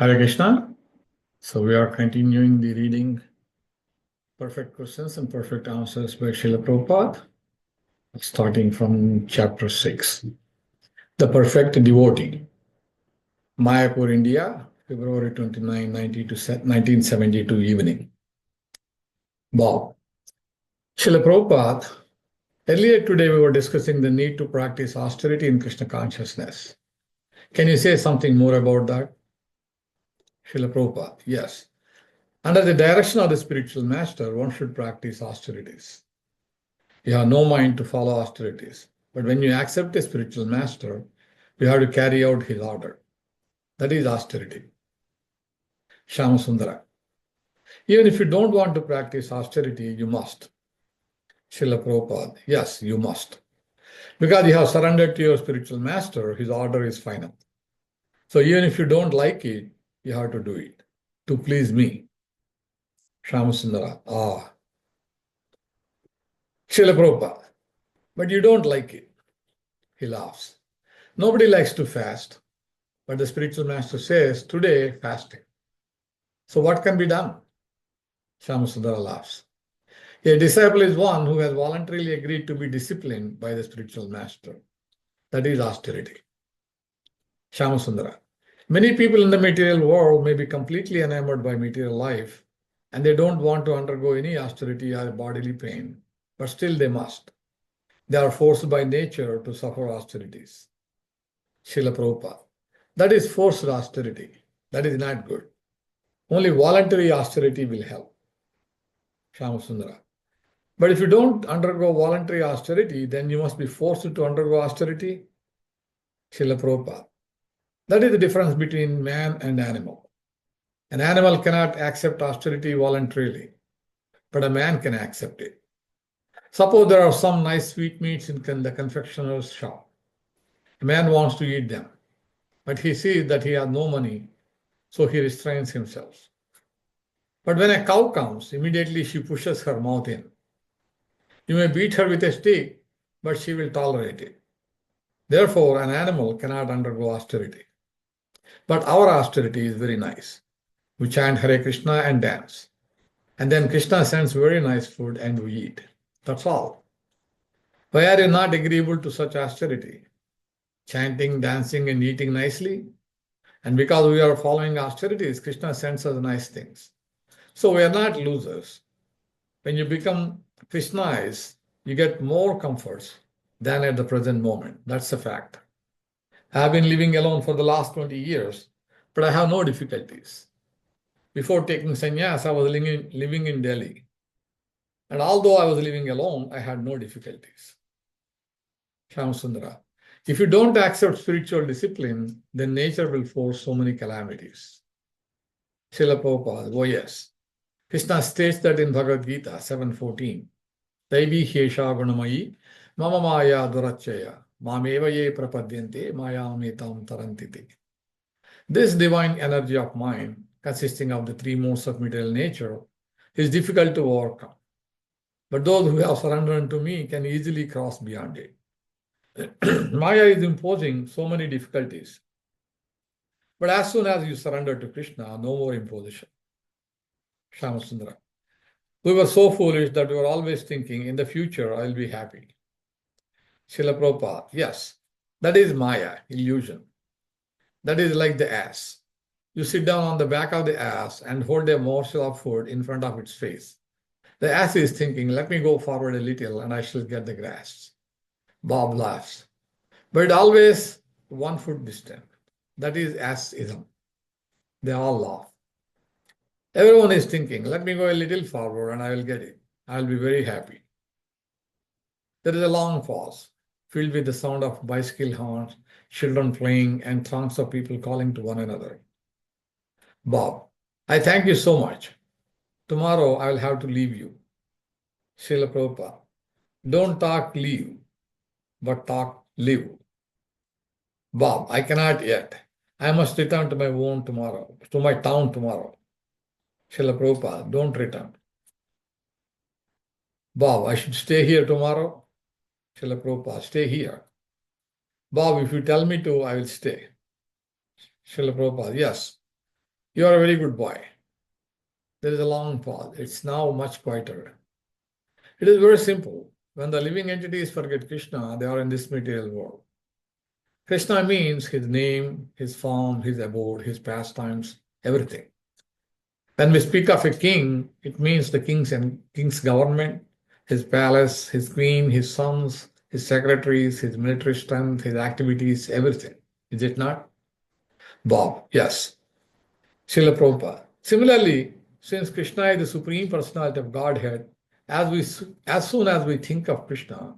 Hare Krishna. So we are continuing the reading Perfect Questions and Perfect Answers by Srila Prabhupada, starting from chapter 6. The Perfect Devotee. Mayapur, India, February 29, 1972 evening. Bob. Srila Prabhupada, earlier today we were discussing the need to practice austerity in Krishna consciousness. Can you say something more about that? Srila Prabhupada, yes. Under the direction of the spiritual master, one should practice austerities. You have no mind to follow austerities. But when you accept a spiritual master, you have to carry out his order. That is austerity. Shyamasundara. Even if you don't want to practice austerity, you must. Srila Prabhupada. Yes, you must. Because you have surrendered to your spiritual master, his order is final. So even if you don't like it, you have to do it to please me. Shyamasundara. Srila Prabhupada. But you don't like it. He laughs. Nobody likes to fast, but the spiritual master says, today, fasting. So what can be done? Shyamasundara laughs. A disciple is one who has voluntarily agreed to be disciplined by the spiritual master. That is austerity. Shyamasundara. Many people in the material world may be completely enamored by material life, and they don't want to undergo any austerity or bodily pain, but still they must. They are forced by nature to suffer austerities. Srila Prabhupada. That is forced austerity. That is not good. Only voluntary austerity will help. Shyamasundara. But if you don't undergo voluntary austerity, then you must be forced to undergo austerity. Srila Prabhupada. That is the difference between man and animal. An animal cannot accept austerity voluntarily, but a man can accept it. Suppose there are some nice sweetmeats in the confectioner's shop. A man wants to eat them, but he sees that he has no money, so he restrains himself. But when a cow comes, immediately she pushes her mouth in. You may beat her with a stick, but she will tolerate it. Therefore, an animal cannot undergo austerity. But our austerity is very nice. We chant Hare Krishna and dance. And then Krishna sends very nice food and we eat. That's all. Why are you not agreeable to such austerity? Chanting, dancing, and eating nicely? And because we are following austerities, Krishna sends us nice things. So we are not losers. When you become Krishnaized, you get more comforts than at the present moment. That's a fact. I have been living alone for the last 20 years, but I have no difficulties. Before taking sannyas, I was living in Delhi. And although I was living alone, I had no difficulties. Shyamasundara. If you don't accept spiritual discipline, then nature will force so many calamities. Srila Prabhupada. Oh yes. Krishna states that in Bhagavad Gita 7:14. Daivi Hesha Gunamayi Mama Maya Durachaya Mameva Ye Prapadyante Mayametam Tarantiti. This divine energy of mind, consisting of the three modes of material nature, is difficult to overcome. But those who have surrendered to me can easily cross beyond it. Maya is imposing so many difficulties. But as soon as you surrender to Krishna, no more imposition. Shyamasundara. We were so foolish that we were always thinking, in the future, I'll be happy. Srila Prabhupada. Yes, that is Maya, illusion. That is like the ass. You sit down on the back of the ass and hold a morsel of food in front of its face. The ass is thinking, let me go forward a little and I shall get the grass. Bob laughs. But always 1 foot distant. That is assism. They all laugh. Everyone is thinking, let me go a little forward and I will get it. I will be very happy. There is a long pause, filled with the sound of bicycle horns, children playing, and throngs of people calling to one another. Bob, I thank you so much. Tomorrow I will have to leave you. Srila Prabhupada, don't talk leave, but talk live. Bob, I cannot yet. I must return to my town tomorrow. Srila Prabhupada, don't return. Bob, I should stay here tomorrow. Srila Prabhupada, stay here. Bob, if you tell me to, I will stay. Srila Prabhupada, yes. You are a very good boy. There is a long pause. It's now much quieter. It is very simple. When the living entities forget Krishna, they are in this material world. Krishna means his name, his form, his abode, his pastimes, everything. When we speak of a king, it means the king's government, his palace, his queen, his sons, his secretaries, his military strength, his activities, everything. Is it not? Bob, yes. Srila Prabhupada. Similarly, since Krishna is the Supreme Personality of Godhead, as soon as we think of Krishna,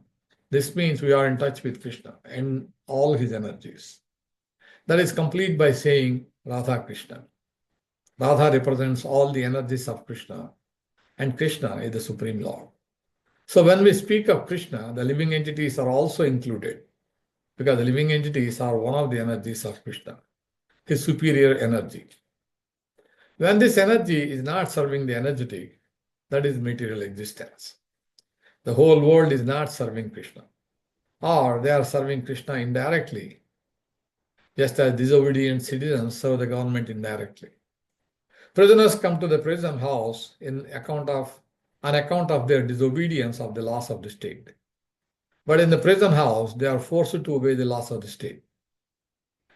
this means we are in touch with Krishna and all his energies. That is complete by saying Radha Krishna. Radha represents all the energies of Krishna, and Krishna is the Supreme Lord. So when we speak of Krishna, the living entities are also included, because the living entities are one of the energies of Krishna, his superior energy. When this energy is not serving the energetic, that is material existence. The whole world is not serving Krishna, or they are serving Krishna indirectly, just as disobedient citizens serve the government indirectly. Prisoners come to the prison house on account of their disobedience of the laws of the state. But in the prison house, they are forced to obey the laws of the state.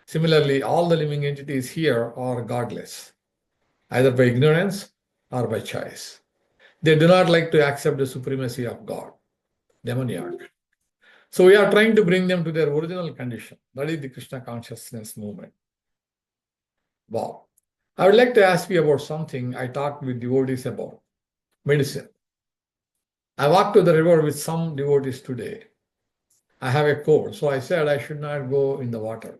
Similarly, all the living entities here are godless, either by ignorance or by choice. They do not like to accept the supremacy of God, demoniac. So we are trying to bring them to their original condition. That is the Krishna Consciousness movement. Wow. I would like to ask you about something I talked with devotees about, medicine. I walked to the river with some devotees today. I have a cold, so I said I should not go in the water.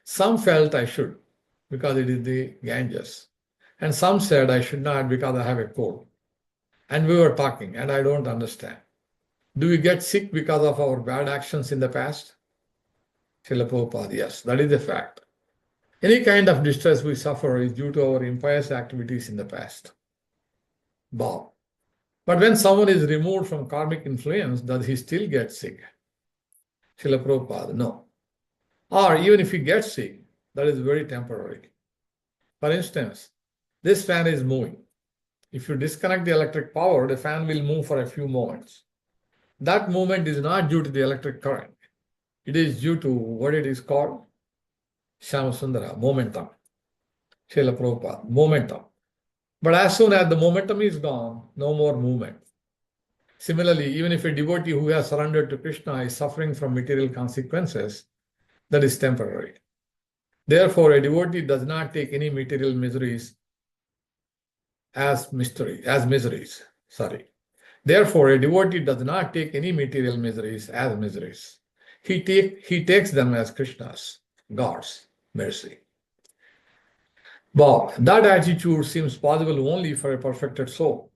Some felt I should, because it is the Ganges. And some said I should not because I have a cold. And we were talking, and I don't understand. Do we get sick because of our bad actions in the past? Srila Prabhupada, yes, that is a fact. Any kind of distress we suffer is due to our impious activities in the past. Bob. But when someone is removed from karmic influence, does he still get sick? Srila Prabhupada, no. Or even if he gets sick, that is very temporary. For instance, this fan is moving. If you disconnect the electric power, the fan will move for a few moments. That movement is not due to the electric current. It is due to what it is called Shyamasundara, momentum. Srila Prabhupada, momentum. But as soon as the momentum is gone, no more movement. Similarly, even if a devotee who has surrendered to Krishna is suffering from material consequences, that is temporary. Therefore, a devotee does not take any material miseries as miseries. Therefore, a devotee does not take any material miseries as miseries. He takes them as Krishna's, God's mercy. Bob, that attitude seems possible only for a perfected soul.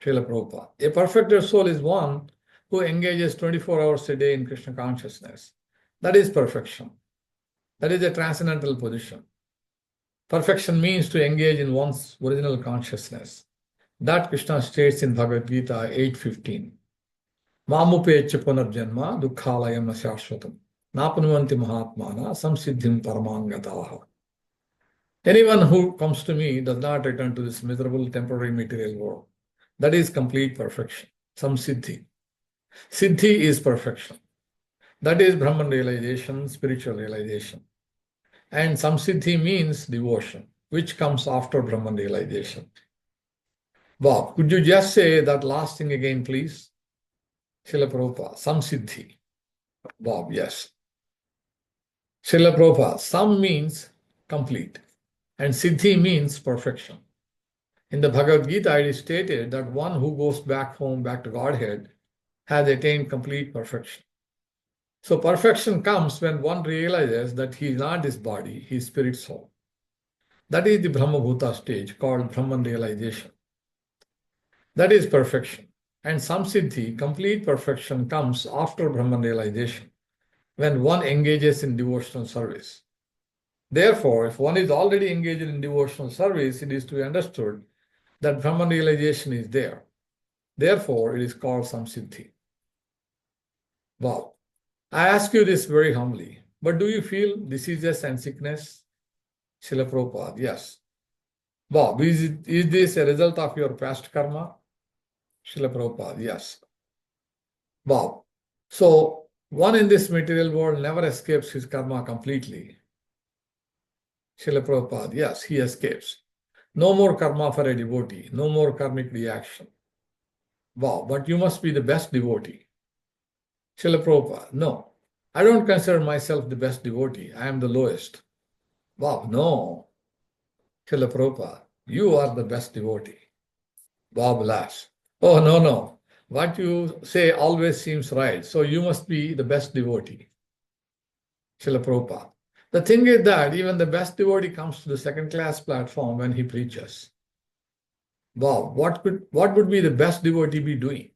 Srila Prabhupada. A perfected soul is one who engages 24 hours a day in Krishna consciousness. That is perfection. That is a transcendental position. Perfection means to engage in one's original consciousness. That Krishna states in Bhagavad Gita 8:15. Mamupecha punarjanma dukkhalayam nasyashvatam napanuvanti mahatmana samsiddhim paramangataha. Anyone who comes to me does not return to this miserable temporary material world. That is complete perfection, samsiddhi. Siddhi is perfection. That is Brahman realization, spiritual realization. And samsiddhi means devotion, which comes after Brahman realization. Bob, could you just say that last thing again, please? Srila Prabhupada, samsiddhi. Bob, yes. Srila Prabhupada, sam means complete, and siddhi means perfection. In the Bhagavad Gita, it is stated that one who goes back home, back to Godhead, has attained complete perfection. So perfection comes when one realizes that he is not this body, he is spirit soul. That is the Brahma Bhuta stage called Brahman realization. That is perfection. And samsiddhi, complete perfection, comes after Brahman realization, when one engages in devotional service. Therefore, if one is already engaged in devotional service, it is to be understood that Brahman realization is there. Therefore, it is called samsiddhi. Wow. I ask you this very humbly, but do you feel diseases and sickness? Srila Prabhupada, yes. Bob, is this a result of your past karma? Srila Prabhupada, yes. Bob, so one in this material world never escapes his karma completely. Srila Prabhupada, yes, he escapes. No more karma for a devotee, no more karmic reaction. Wow, but you must be the best devotee. Srila Prabhupada, no, I don't consider myself the best devotee. I am the lowest. Wow, no. Srila Prabhupada, you are the best devotee. Bob laughs. Oh, no, no. What you say always seems right. So you must be the best devotee. Srila Prabhupada. The thing is that even the best devotee comes to the second class platform when he preaches. Bob, what would be the best devotee be doing?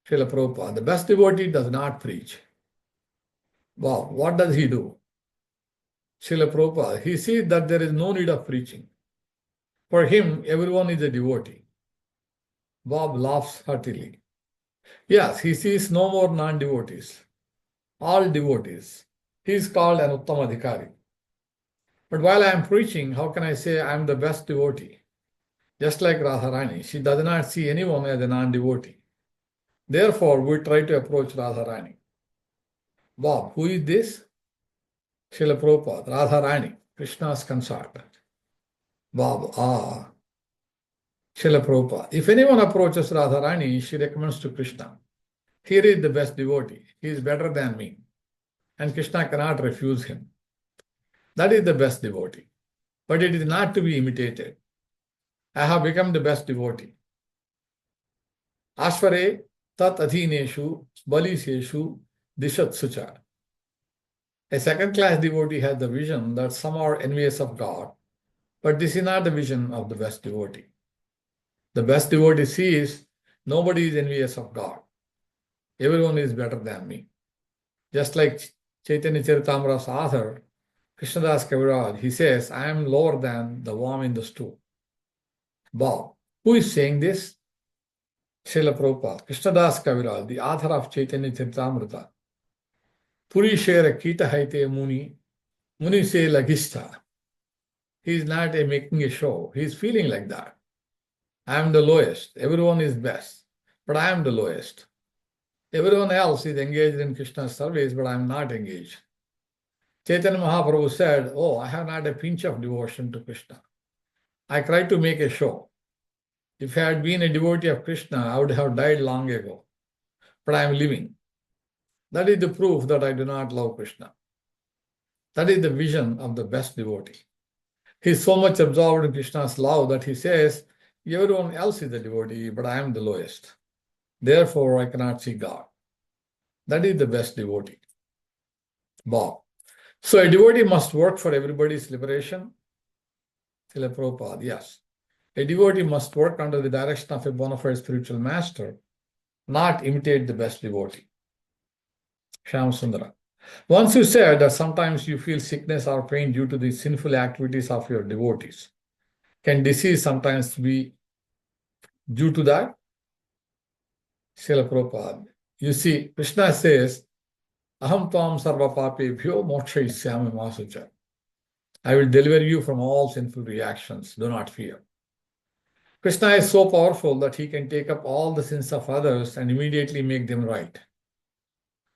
Srila Prabhupada, the best devotee does not preach. Bob, what does he do? Srila Prabhupada, he sees that there is no need of preaching. For him, everyone is a devotee. Bob laughs heartily. Yes, he sees no more non-devotees, all devotees. He is called an Uttamadhikari. But while I am preaching, how can I say I am the best devotee? Just like Radharani, she does not see anyone as a non-devotee. Therefore, we try to approach Radharani. Bob, who is this? Srila Prabhupada, Radharani, Krishna's consort. Bob, Srila Prabhupada, if anyone approaches Radharani, she recommends to Krishna. Here is the best devotee. He is better than me. And Krishna cannot refuse him. That is the best devotee. But it is not to be imitated. I have become the best devotee. Ashvare tat adhineshu baliseshu dishatsucha. A second-class devotee has the vision that some are envious of God, but this is not the vision of the best devotee. The best devotee sees nobody is envious of God. Everyone is better than me. Just like Chaitanya Charitamrita's author, Krishnadas Kaviraj, he says, I am lower than the worm in the stew. Bob, who is saying this? Srila Prabhupada, Krishnadas Kaviraj, the author of Chaitanya Charitamrita. Puri Shera Kita Haite Muni, Muni se Lagista. He is not making a show. He is feeling like that. I am the lowest. Everyone is best, but I am the lowest. Everyone else is engaged in Krishna's service, but I am not engaged. Chaitanya Mahaprabhu said, oh, I have not a pinch of devotion to Krishna. I tried to make a show. If I had been a devotee of Krishna, I would have died long ago. But I am living. That is the proof that I do not love Krishna. That is the vision of the best devotee. He is so much absorbed in Krishna's love that he says, everyone else is a devotee, but I am the lowest. Therefore, I cannot see God. That is the best devotee. Bob. So a devotee must work for everybody's liberation? Srila Prabhupada, yes. A devotee must work under the direction of a bona fide spiritual master, not imitate the best devotee. Shyam Sundara. Once you said that sometimes you feel sickness or pain due to the sinful activities of your devotees. Can disease sometimes be due to that? Srila Prabhupada. You see, Krishna says, Aham tvam sarva papebhyo mokshayishyami masucha. I will deliver you from all sinful reactions. Do not fear. Krishna is so powerful that he can take up all the sins of others and immediately make them right.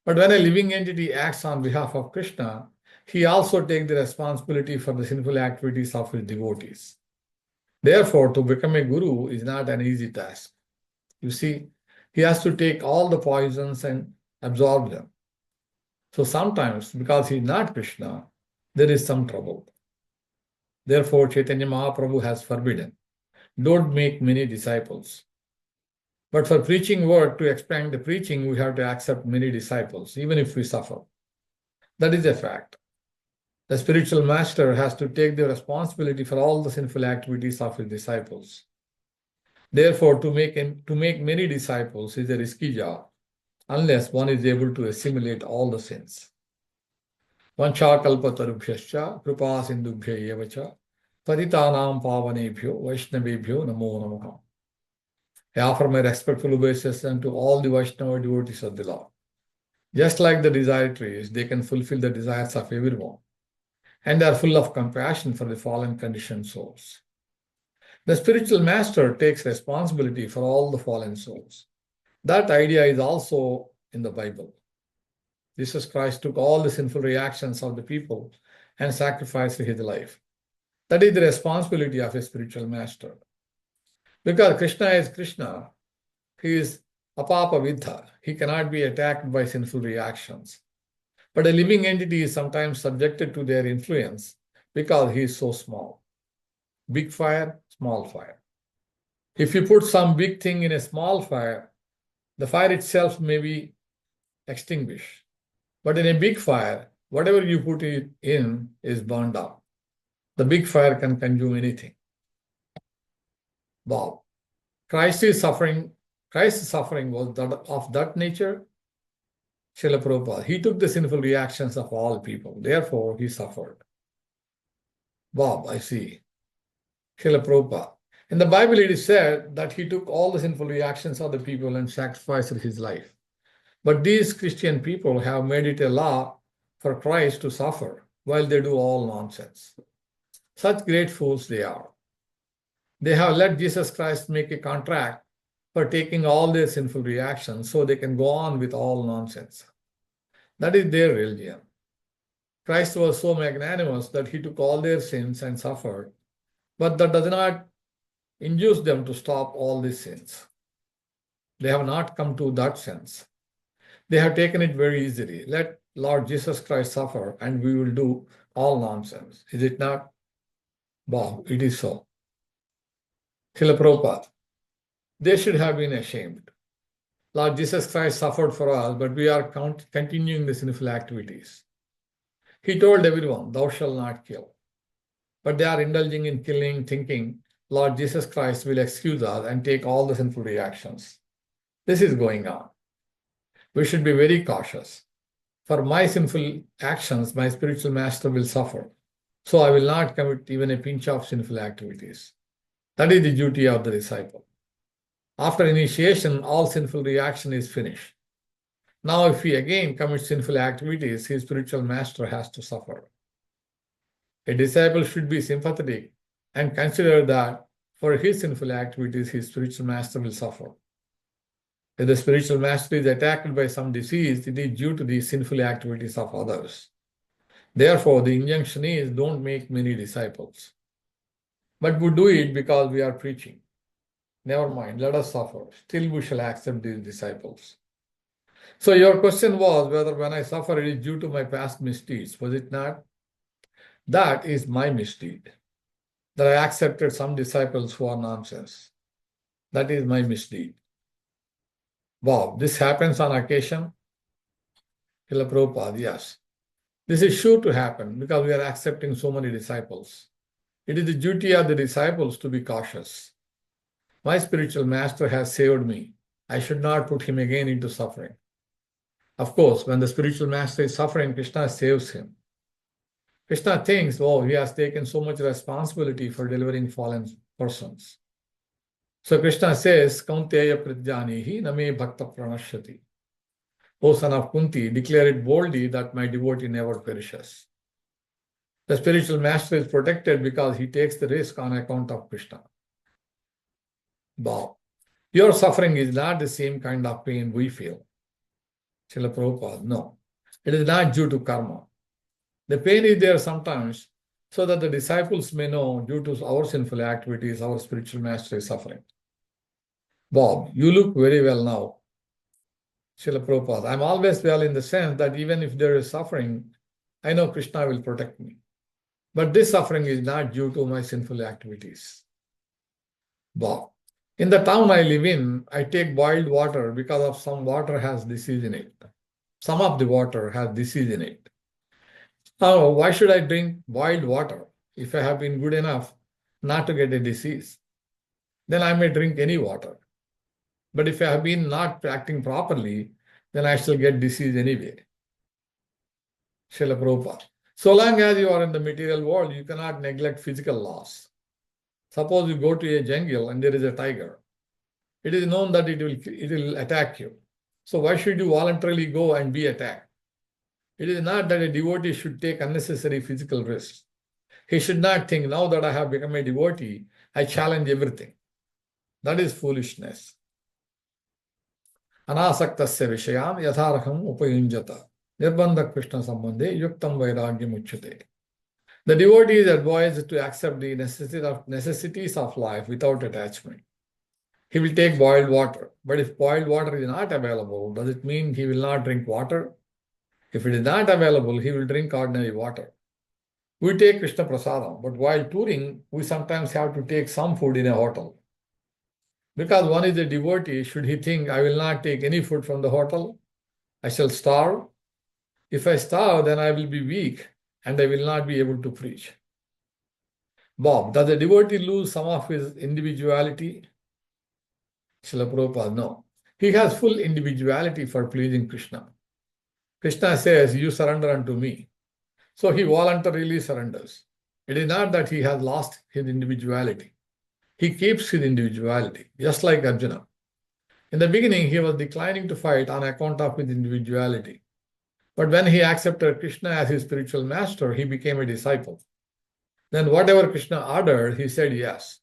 But when a living entity acts on behalf of Krishna, he also takes the responsibility for the sinful activities of his devotees. Therefore, to become a guru is not an easy task. You see, he has to take all the poisons and absorb them. So sometimes, because he is not Krishna, there is some trouble. Therefore, Chaitanya Mahaprabhu has forbidden, don't make many disciples. But for preaching work, to expand the preaching, we have to accept many disciples, even if we suffer. That is a fact. The spiritual master has to take the responsibility for all the sinful activities of his disciples. Therefore, to make many disciples is a risky job, unless one is able to assimilate all the sins. Vanchakalpatarubhyascha kripa sindubhya evacha patitanam pavanebhyo vaishnavebhyo namo namaha. I offer my respectful obeisance to all the Vaishnava devotees of the Lord. Just like the desire trees, they can fulfill the desires of everyone. and they are full of compassion for the fallen conditioned souls. The spiritual master takes responsibility for all the fallen souls. That idea is also in the Bible. Jesus Christ took all the sinful reactions of the people and sacrificed his life. That is the responsibility of a spiritual master. Because Krishna is Krishna, he is apapa vidha. He cannot be attacked by sinful reactions. But a living entity is sometimes subjected to their influence because he is so small. Big fire, small fire. If you put some big thing in a small fire, the fire itself may be extinguished. But in a big fire, whatever you put it in is burned up. The big fire can consume anything. Wow. Christ's suffering was of that nature. Srila Prabhupada, he took the sinful reactions of all people. Therefore, he suffered. Bob, I see. Srila Prabhupada. In the Bible, it is said that he took all the sinful reactions of the people and sacrificed his life. But these Christian people have made it a law for Christ to suffer while they do all nonsense. Such great fools they are. They have let Jesus Christ make a contract for taking all their sinful reactions so they can go on with all nonsense. That is their religion. Christ was so magnanimous that he took all their sins and suffered, but that does not induce them to stop all these sins. They have not come to that sense. They have taken it very easily. Let Lord Jesus Christ suffer and we will do all nonsense. Is it not? Wow, it is so. Srila Prabhupada, they should have been ashamed. Lord Jesus Christ suffered for us, but we are continuing the sinful activities. He told everyone, thou shalt not kill. But they are indulging in killing, thinking Lord Jesus Christ will excuse us and take all the sinful reactions. This is going on. We should be very cautious. For my sinful actions, my spiritual master will suffer. So I will not commit even a pinch of sinful activities. That is the duty of the disciple. After initiation, all sinful reaction is finished. Now, if he again commits sinful activities, his spiritual master has to suffer. A disciple should be sympathetic and consider that for his sinful activities, his spiritual master will suffer. If the spiritual master is attacked by some disease, it is due to the sinful activities of others. Therefore, the injunction is don't make many disciples. But we do it because we are preaching. Never mind, let us suffer. Still we shall accept these disciples. So your question was whether when I suffer it is due to my past misdeeds. Was it not? That is my misdeed. That I accepted some disciples who are nonsense. That is my misdeed. Wow, this happens on occasion. Srila Prabhupada, yes. This is sure to happen because we are accepting so many disciples. It is the duty of the disciples to be cautious. My spiritual master has saved me. I should not put him again into suffering. Of course, when the spiritual master is suffering, Krishna saves him. Krishna thinks, oh, he has taken so much responsibility for delivering fallen persons. So Krishna says, Kaunteya Pradjanihi Name Bhakta Pranashyati. O son of Kunti, declare it boldly that my devotee never perishes. The spiritual master is protected because he takes the risk on account of Krishna. Wow. Your suffering is not the same kind of pain we feel. Srila Prabhupada, no. It is not due to karma. The pain is there sometimes so that the disciples may know due to our sinful activities, our spiritual master is suffering. Bob, you look very well now. Srila Prabhupada, I'm always well in the sense that even if there is suffering, I know Krishna will protect me. But this suffering is not due to my sinful activities. Bob, in the town I live in, I take boiled water because of some water has disease in it. Some of the water has disease in it. Now, why should I drink boiled water if I have been good enough not to get a disease? Then I may drink any water. But if I have been not acting properly, then I shall get disease anyway. Srila Prabhupada. So long as you are in the material world, you cannot neglect physical laws. Suppose you go to a jungle and there is a tiger. It is known that it will attack you. So why should you voluntarily go and be attacked? It is not that a devotee should take unnecessary physical risks. He should not think, now that I have become a devotee, I challenge everything. That is foolishness. Anasaktasya vishayam yatharaham upayunjata. Nirbandha Krishna sambandhe yuktam vairagyam uchyate. The devotee is advised to accept the necessities of life without attachment. He will take boiled water. But if boiled water is not available, does it mean he will not drink water? If it is not available, he will drink ordinary water. We take Krishna Prasadam, but while touring, we sometimes have to take some food in a hotel. Because one is a devotee, should he think, I will not take any food from the hotel? I shall starve. If I starve, then I will be weak and I will not be able to preach. Bob, does the devotee lose some of his individuality? Srila Prabhupada, no. He has full individuality for pleasing Krishna. Krishna says, you surrender unto me. So he voluntarily surrenders. It is not that he has lost his individuality. He keeps his individuality, just like Arjuna. In the beginning, he was declining to fight on account of his individuality. But when he accepted Krishna as his spiritual master, he became a disciple. Then whatever Krishna ordered, he said yes.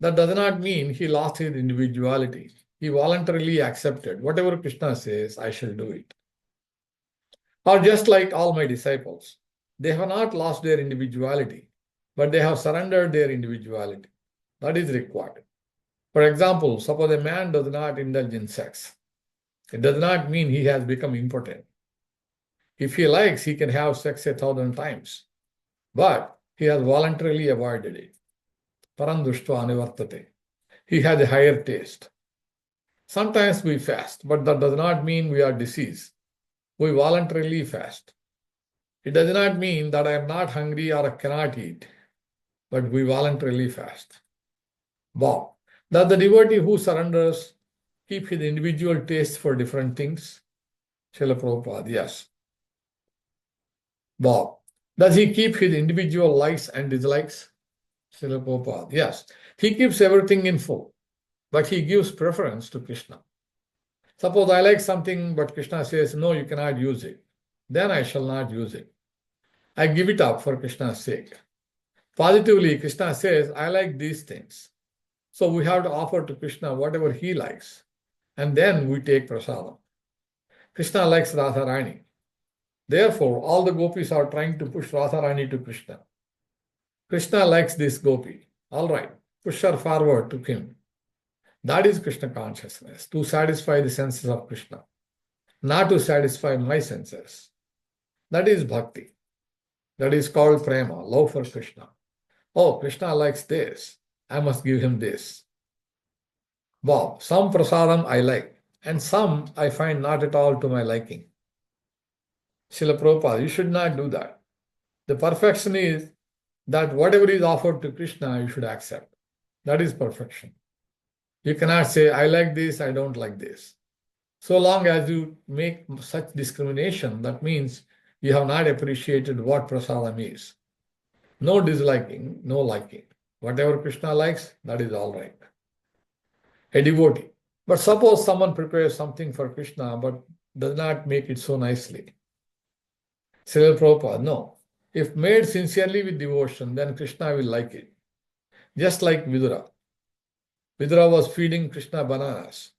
That does not mean he lost his individuality. He voluntarily accepted, whatever Krishna says, I shall do it. Or just like all my disciples, they have not lost their individuality, but they have surrendered their individuality. That is required. For example, suppose a man does not indulge in sex. It does not mean he has become impotent. If he likes, he can have sex 1,000 times. But he has voluntarily avoided it. Parandushva anivartate. He has a higher taste. Sometimes we fast, but that does not mean we are diseased. We voluntarily fast. It does not mean that I am not hungry or I cannot eat, but we voluntarily fast. Bob, does the devotee who surrenders keep his individual taste for different things? Srila Prabhupada, yes. Bob, does he keep his individual likes and dislikes? Srila Prabhupada, yes. He keeps everything in full, but he gives preference to Krishna. Suppose I like something, but Krishna says, no, you cannot use it. Then I shall not use it. I give it up for Krishna's sake. Positively, Krishna says, I like these things. So we have to offer to Krishna whatever he likes. And then we take prasadam. Krishna likes Radha Rani. Therefore, all the gopis are trying to push Radha Rani to Krishna. Krishna likes this gopi. All right, push her forward to him. That is Krishna consciousness, to satisfy the senses of Krishna, not to satisfy my senses. That is bhakti. That is called prema, love for Krishna. Oh, Krishna likes this. I must give him this. Bob, some prasadam I like, and some I find not at all to my liking. Srila Prabhupada, you should not do that. The perfection is that whatever is offered to Krishna, you should accept. That is perfection. You cannot say, I like this, I don't like this. So long as you make such discrimination, that means you have not appreciated what prasadam is. No disliking, no liking. Whatever Krishna likes, that is all right. A devotee. But suppose someone prepares something for Krishna but does not make it so nicely. Srila Prabhupada, no. If made sincerely with devotion, then Krishna will like it. Just like Vidura. Vidura was feeding Krishna bananas.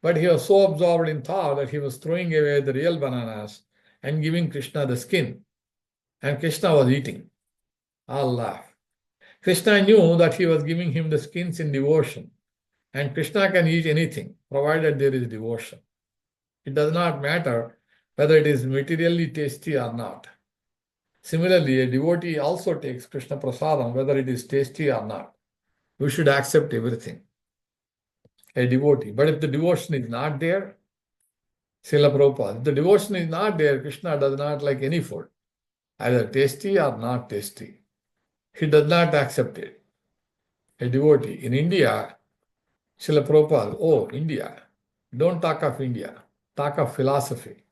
But he was so absorbed in thought that he was throwing away the real bananas and giving Krishna the skin. And Krishna was eating. All laugh. Krishna knew that he was giving him the skins in devotion. And Krishna can eat anything, provided there is devotion. It does not matter whether it is materially tasty or not. Similarly, a devotee also takes Krishna prasadam, whether it is tasty or not. We should accept everything. A devotee. But if the devotion is not there, Srila Prabhupada, if the devotion is not there, Krishna does not like any food, either tasty or not tasty. He does not accept it. A devotee. In India, Srila Prabhupada, oh, India. Don't talk of India. Talk of philosophy.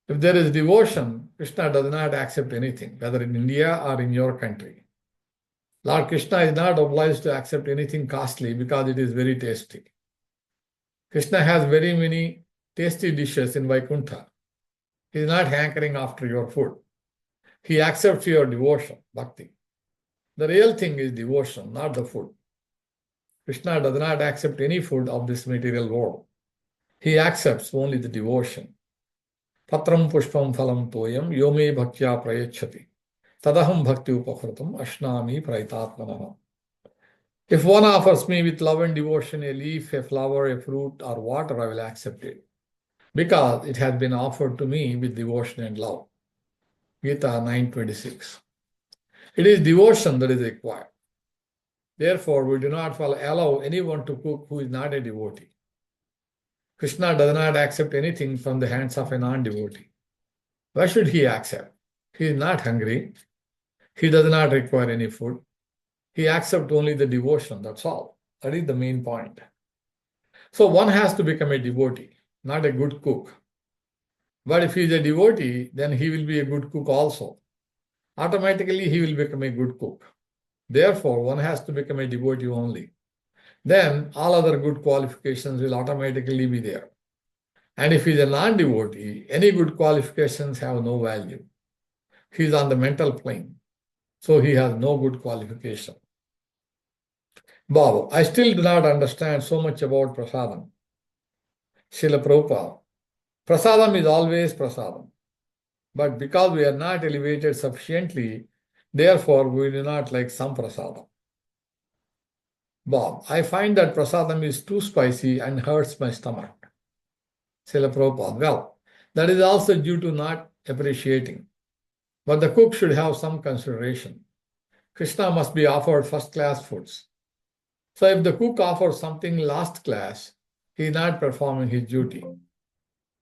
If there is devotion, Krishna does not accept anything, whether in India or in your country. Lord Krishna is not obliged to accept anything costly because it is very tasty. Krishna has very many tasty dishes in Vaikuntha. He is not hankering after your food. He accepts your devotion, bhakti. The real thing is devotion, not the food. Krishna does not accept any food of this material world. He accepts only the devotion. Patram pushpam phalam toyam yome bhaktya prayachati. Tadaham bhakti upakritam ashnami praitatmanaha. If one offers me with love and devotion a leaf, a flower, a fruit, or water, I will accept it, because it has been offered to me with devotion and love. Gita 9:26. It is devotion that is required. Therefore, we do not allow anyone to cook who is not a devotee. Krishna does not accept anything from the hands of a non-devotee. Why should he accept? He is not hungry. He does not require any food. He accepts only the devotion, that's all. That is the main point. So one has to become a devotee, not a good cook. But if he is a devotee, then he will be a good cook also. Automatically, he will become a good cook. Therefore, one has to become a devotee only. Then all other good qualifications will automatically be there. And if he is a non-devotee, any good qualifications have no value. He is on the mental plane, so he has no good qualification. Bob, I still do not understand so much about prasadam. Srila Prabhupada, prasadam is always prasadam. But because we are not elevated sufficiently, therefore we do not like some prasadam. Bob, I find that prasadam is too spicy and hurts my stomach. Srila Prabhupada, well, that is also due to not appreciating. But the cook should have some consideration. Krishna must be offered first-class foods. So if the cook offers something last class, he is not performing his duty.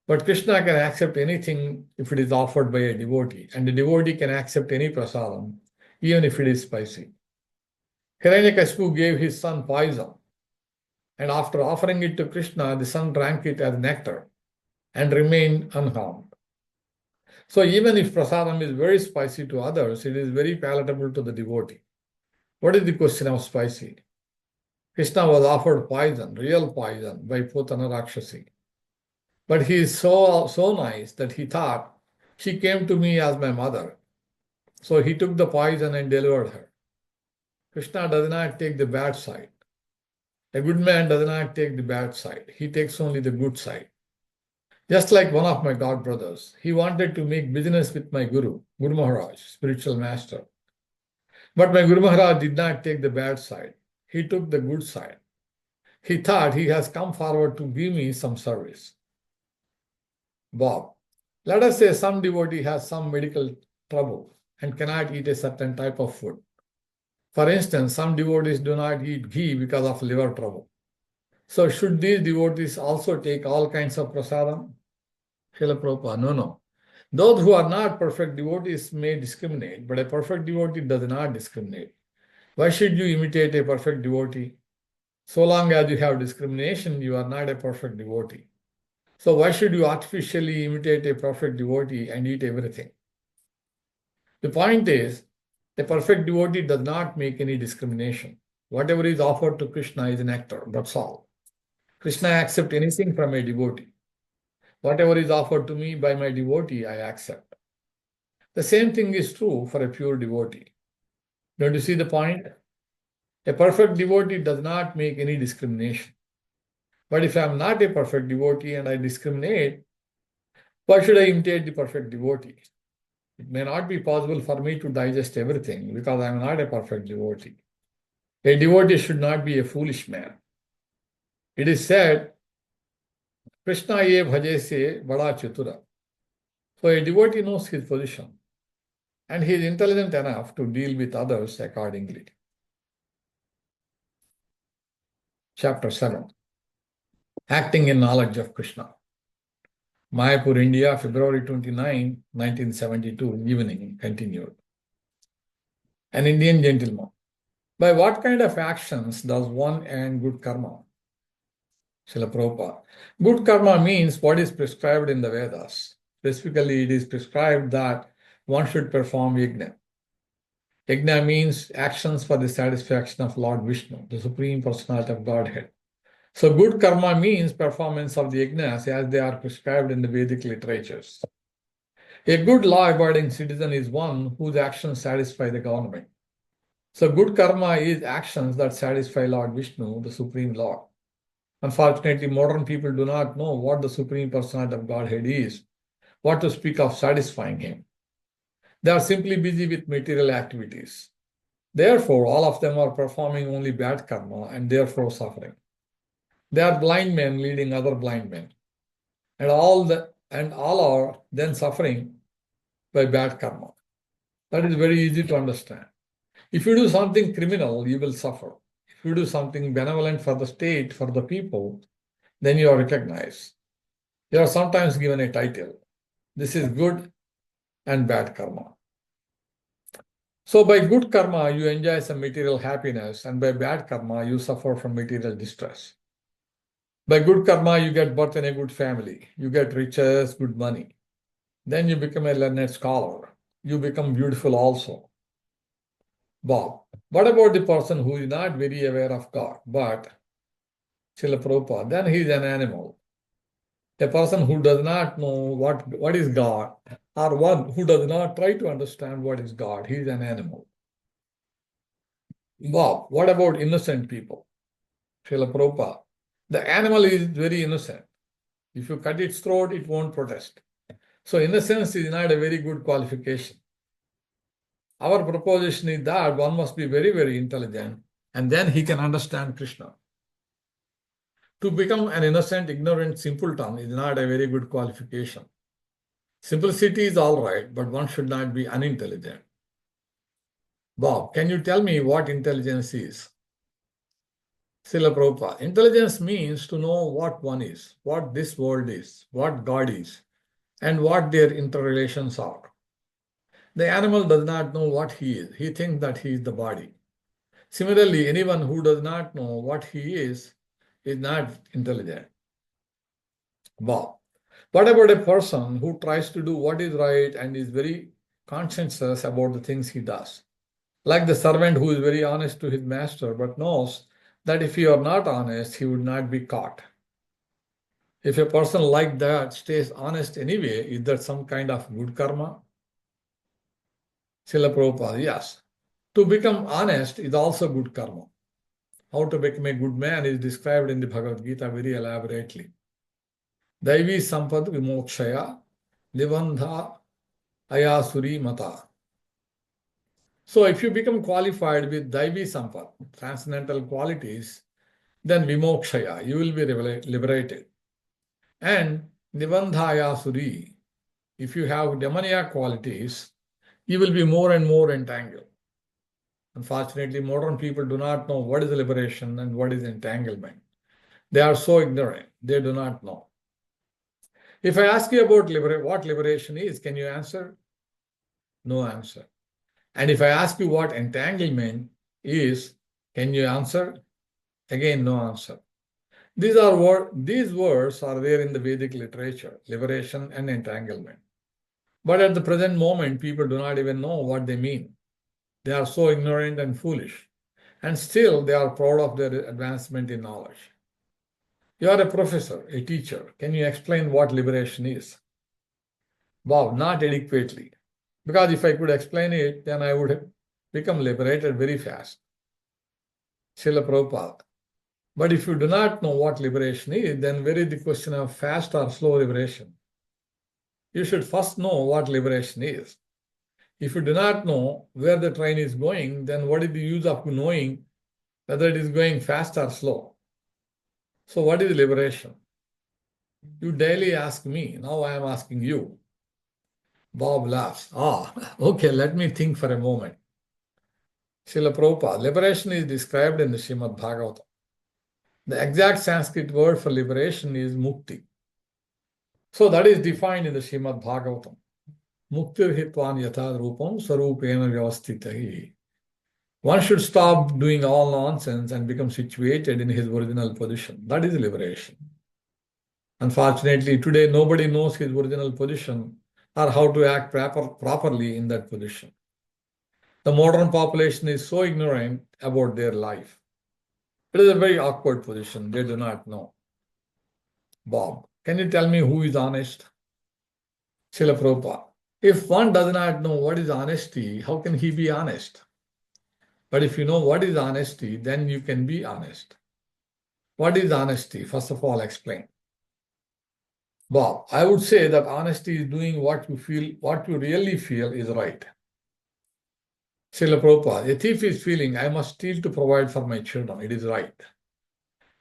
But Krishna can accept anything if it is offered by a devotee, and the devotee can accept any prasadam, even if it is spicy. Hiranyakashipu gave his son poison, and after offering it to Krishna, the son drank it as nectar and remained unharmed. So even if prasadam is very spicy to others, it is very palatable to the devotee. What is the question of spicy? Krishna was offered poison, real poison, by Putana Rakshasi. But he is so nice that he thought, she came to me as my mother. So he took the poison and delivered her. Krishna does not take the bad side. A good man does not take the bad side. He takes only the good side. Just like one of my god brothers, he wanted to make business with my Guru Maharaj, spiritual master. But my Guru Maharaj did not take the bad side. He took the good side. He thought he has come forward to give me some service. Bob, let us say some devotee has some medical trouble and cannot eat a certain type of food. For instance, some devotees do not eat ghee because of liver trouble. So should these devotees also take all kinds of prasadam? Srila Prabhupada, no. Those who are not perfect devotees may discriminate, but a perfect devotee does not discriminate. Why should you imitate a perfect devotee? So long as you have discrimination, you are not a perfect devotee. So why should you artificially imitate a perfect devotee and eat everything? The point is, a perfect devotee does not make any discrimination. Whatever is offered to Krishna is nectar, that's all. Krishna accepts anything from a devotee. Whatever is offered to me by my devotee, I accept. The same thing is true for a pure devotee. Don't you see the point? A perfect devotee does not make any discrimination. But if I am not a perfect devotee and I discriminate, why should I imitate the perfect devotee? It may not be possible for me to digest everything because I am not a perfect devotee. A devotee should not be a foolish man. It is said, Krishna ye bhaje se bada chatura. So a devotee knows his position and he is intelligent enough to deal with others accordingly. Chapter 7. Acting in Knowledge of Krishna. Mayapur, India, February 29, 1972, evening, continued. An Indian gentleman. By what kind of actions does one earn good karma? Srila Prabhupada. Good karma means what is prescribed in the Vedas. Specifically, it is prescribed that one should perform yajna. Yajna means actions for the satisfaction of Lord Vishnu, the Supreme Personality of Godhead. So good karma means performance of the yajnas as they are prescribed in the Vedic literatures. A good law-abiding citizen is one whose actions satisfy the government. So good karma is actions that satisfy Lord Vishnu, the Supreme Lord. Unfortunately, modern people do not know what the Supreme Personality of Godhead is, what to speak of satisfying Him. They are simply busy with material activities. Therefore, all of them are performing only bad karma and therefore suffering. They are blind men leading other blind men, and all are then suffering by bad karma. That is very easy to understand. If you do something criminal, you will suffer. If you do something benevolent for the state, for the people, then you are recognized. You are sometimes given a title. This is good and bad karma. So by good karma, you enjoy some material happiness, and by bad karma, you suffer from material distress. By good karma, you get birth in a good family. You get riches, good money. Then you become a learned scholar. You become beautiful also. Bob, what about the person who is not very aware of God, but Srila Prabhupada, then he is an animal. A person who does not know what is God, or one who does not try to understand what is God, he is an animal. Bob, what about innocent people? Srila Prabhupada, the animal is very innocent. If you cut its throat, it won't protest. So innocence is not a very good qualification. Our proposition is that one must be very, very intelligent, and then he can understand Krishna. To become an innocent, ignorant simpleton is not a very good qualification. Simplicity is all right, but one should not be unintelligent. Bob, can you tell me what intelligence is? Srila Prabhupada, intelligence means to know what one is, what this world is, what God is, and what their interrelations are. The animal does not know what he is. He thinks that he is the body. Similarly, anyone who does not know what he is not intelligent. Bob, what about a person who tries to do what is right and is very conscientious about the things he does? Like the servant who is very honest to his master but knows that if he are not honest, he would not be caught. If a person like that stays honest anyway, is that some kind of good karma? Srila Prabhupada, yes. To become honest is also good karma. How to become a good man is described in the Bhagavad Gita very elaborately. Daivi sampad vimokshaya nibandha ayasuri mata. So if you become qualified with Daivi sampad, transcendental qualities, then vimokshaya, you will be liberated. And nibandha ayasuri, if you have demoniac qualities, you will be more and more entangled. Unfortunately, modern people do not know what is liberation and what is entanglement. They are so ignorant, they do not know. If I ask you about what liberation is, can you answer? No answer. And if I ask you what entanglement is, can you answer? Again, no answer. These words are there in the Vedic literature, liberation and entanglement. But at the present moment, people do not even know what they mean. They are so ignorant and foolish. And still, they are proud of their advancement in knowledge. You are a professor, a teacher. Can you explain what liberation is? Wow, not adequately. Because if I could explain it, then I would become liberated very fast. Srila Prabhupada. But if you do not know what liberation is, then where is the question of fast or slow liberation? You should first know what liberation is. If you do not know where the train is going, then what is the use of knowing whether it is going fast or slow? So what is liberation? You daily ask me, now I am asking you. Bob laughs. Okay, let me think for a moment. Srila Prabhupada, liberation is described in the Srimad Bhagavatam. The exact Sanskrit word for liberation is mukti. So that is defined in the Srimad Bhagavatam. Muktir hitvan yatha rupam sarupena vyavastitahi. One should stop doing all nonsense and become situated in his original position. That is liberation. Unfortunately, today nobody knows his original position or how to act properly in that position. The modern population is so ignorant about their life. It is a very awkward position. They do not know. Bob, can you tell me who is honest? Srila Prabhupada. If one does not know what is honesty, how can he be honest? But if you know what is honesty, then you can be honest. What is honesty? First of all, explain. Bob, I would say that honesty is doing what you feel, what you really feel is right. Srila Prabhupada, a thief is feeling, I must steal to provide for my children. It is right.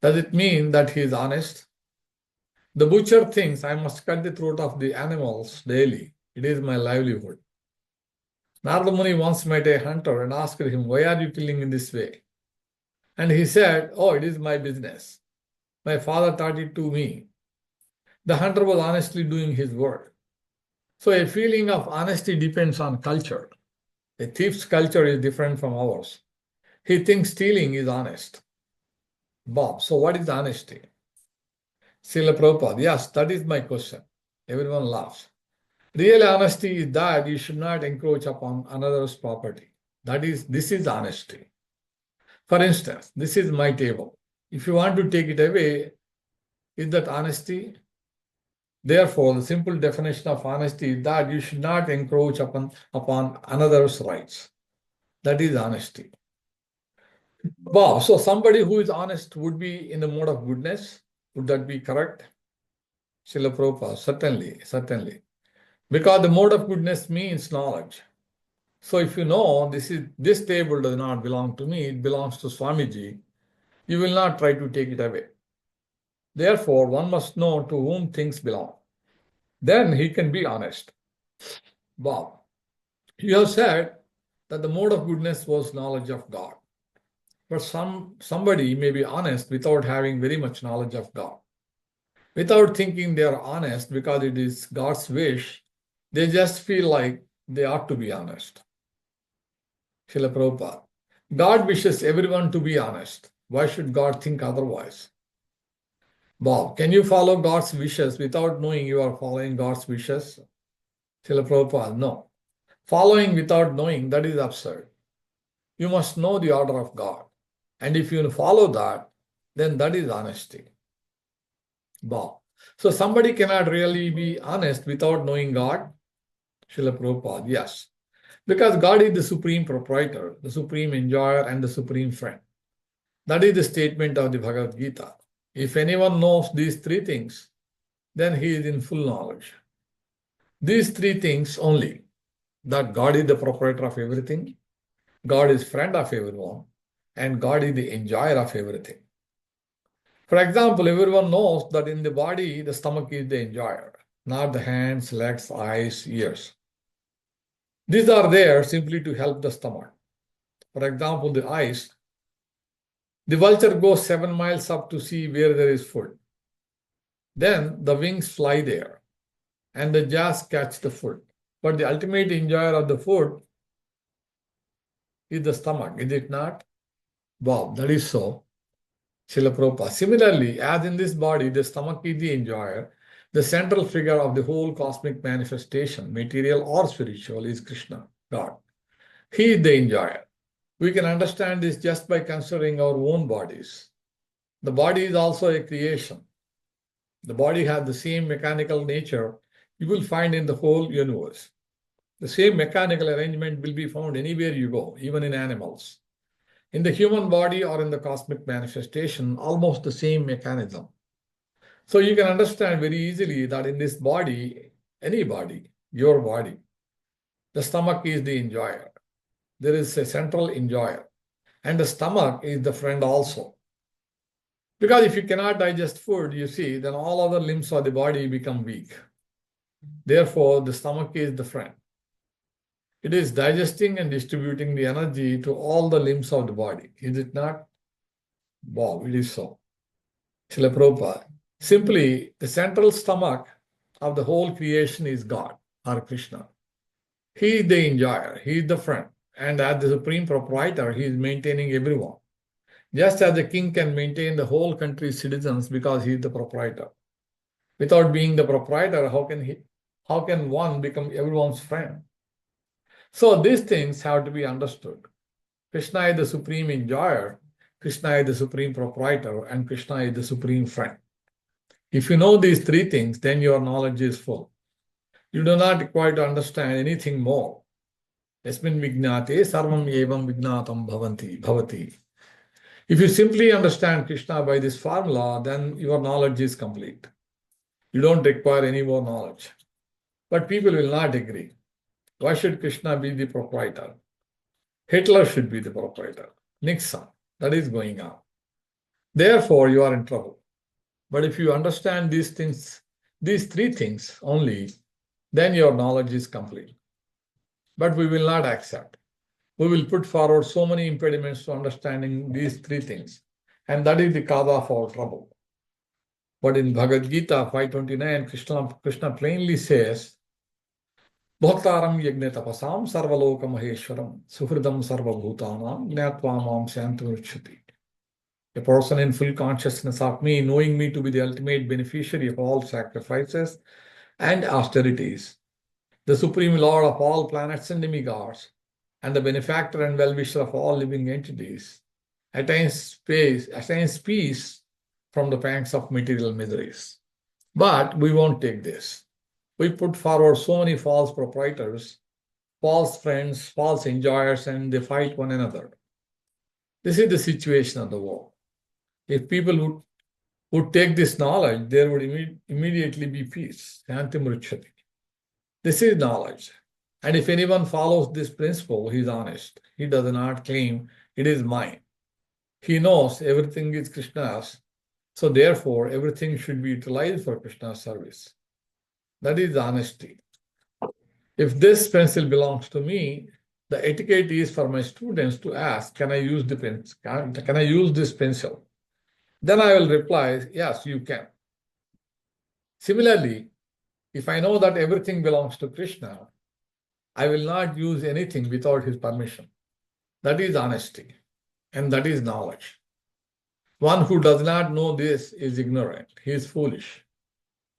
Does it mean that he is honest? The butcher thinks, I must cut the throat of the animals daily. It is my livelihood. Narada Muni once met a hunter and asked him, why are you killing in this way? And he said, oh, it is my business. My father taught it to me. The hunter was honestly doing his work. So a feeling of honesty depends on culture. A thief's culture is different from ours. He thinks stealing is honest. Bob, so what is honesty? Srila Prabhupada, yes, that is my question. Everyone laughs. Real honesty is that you should not encroach upon another's property. This is honesty. For instance, this is my table. If you want to take it away, is that honesty? Therefore, the simple definition of honesty is that you should not encroach upon another's rights. That is honesty. Wow, so somebody who is honest would be in the mode of goodness. Would that be correct? Srila Prabhupada, certainly. Because the mode of goodness means knowledge. So if you know this table does not belong to me, it belongs to Swamiji, you will not try to take it away. Therefore, one must know to whom things belong. Then he can be honest. Wow. You have said that the mode of goodness was knowledge of God. But somebody may be honest without having very much knowledge of God. Without thinking they are honest because it is God's wish, they just feel like they ought to be honest. Srila Prabhupada, God wishes everyone to be honest. Why should God think otherwise? Bob, can you follow God's wishes without knowing you are following God's wishes? Srila Prabhupada, no. Following without knowing, that is absurd. You must know the order of God. And if you follow that, then that is honesty. Bob, so somebody cannot really be honest without knowing God? Srila Prabhupada, yes. Because God is the supreme proprietor, the supreme enjoyer, and the supreme friend. That is the statement of the Bhagavad Gita. If anyone knows these three things, then he is in full knowledge. These three things only, that God is the proprietor of everything, God is friend of everyone, and God is the enjoyer of everything. For example, everyone knows that in the body, the stomach is the enjoyer, not the hands, legs, eyes, ears. These are there simply to help the stomach. For example, the eyes, the vulture goes 7 miles up to see where there is food. Then the wings fly there, and the jaws catch the food. But the ultimate enjoyer of the food is the stomach, is it not? Wow, that is so. Srila Prabhupada. Similarly, as in this body, the stomach is the enjoyer, the central figure of the whole cosmic manifestation, material or spiritual, is Krishna, God. He is the enjoyer. We can understand this just by considering our own bodies. The body is also a creation. The body has the same mechanical nature you will find in the whole universe. The same mechanical arrangement will be found anywhere you go, even in animals. In the human body or in the cosmic manifestation, almost the same mechanism. So you can understand very easily that in this body, any body, your body, the stomach is the enjoyer. There is a central enjoyer. And the stomach is the friend also. Because if you cannot digest food, you see, then all other limbs of the body become weak. Therefore, the stomach is the friend. It is digesting and distributing the energy to all the limbs of the body. Is it not? Wow, it is so. Srila Prabhupada. Simply, the central stomach of the whole creation is God or Krishna. He is the enjoyer. He is the friend. And as the supreme proprietor, he is maintaining everyone. Just as the king can maintain the whole country's citizens because he is the proprietor. Without being the proprietor, how can one become everyone's friend? So these things have to be understood. Krishna is the supreme enjoyer, Krishna is the supreme proprietor, and Krishna is the supreme friend. If you know these three things, then your knowledge is full. You do not require to understand anything more. Yasmin vignate sarvam evam vignatam bhavati. If you simply understand Krishna by this formula, then your knowledge is complete. You don't require any more knowledge. But people will not agree. Why should Krishna be the proprietor? Hitler should be the proprietor. Nixon. That is going on. Therefore, you are in trouble. But if you understand these things, these three things only, then your knowledge is complete. But we will not accept. We will put forward so many impediments to understanding these three things. And that is the cause of our trouble. But in Bhagavad Gita 5:29, Krishna plainly says, Bhaktaram yagne tapasam sarvaloka maheshwaram suhridam sarvabhutanam gnatva mam syantamurchati. A person in full consciousness of me, knowing me to be the ultimate beneficiary of all sacrifices and austerities, the supreme lord of all planets and demigods, and the benefactor and well-wisher of all living entities, attains peace from the pangs of material miseries. But we won't take this. We put forward so many false proprietors, false friends, false enjoyers, and they fight one another. This is the situation of the world. If people would take this knowledge, there would immediately be peace. Shantimurchati. This is knowledge. And if anyone follows this principle, he is honest. He does not claim it is mine. He knows everything is Krishna's. So therefore, everything should be utilized for Krishna's service. That is honesty. If this pencil belongs to me, the etiquette is for my students to ask, can I use the pencil? Can I use this pencil? Then I will reply, yes, you can. Similarly, if I know that everything belongs to Krishna, I will not use anything without his permission. That is honesty, and that is knowledge. One who does not know this is ignorant. He is foolish.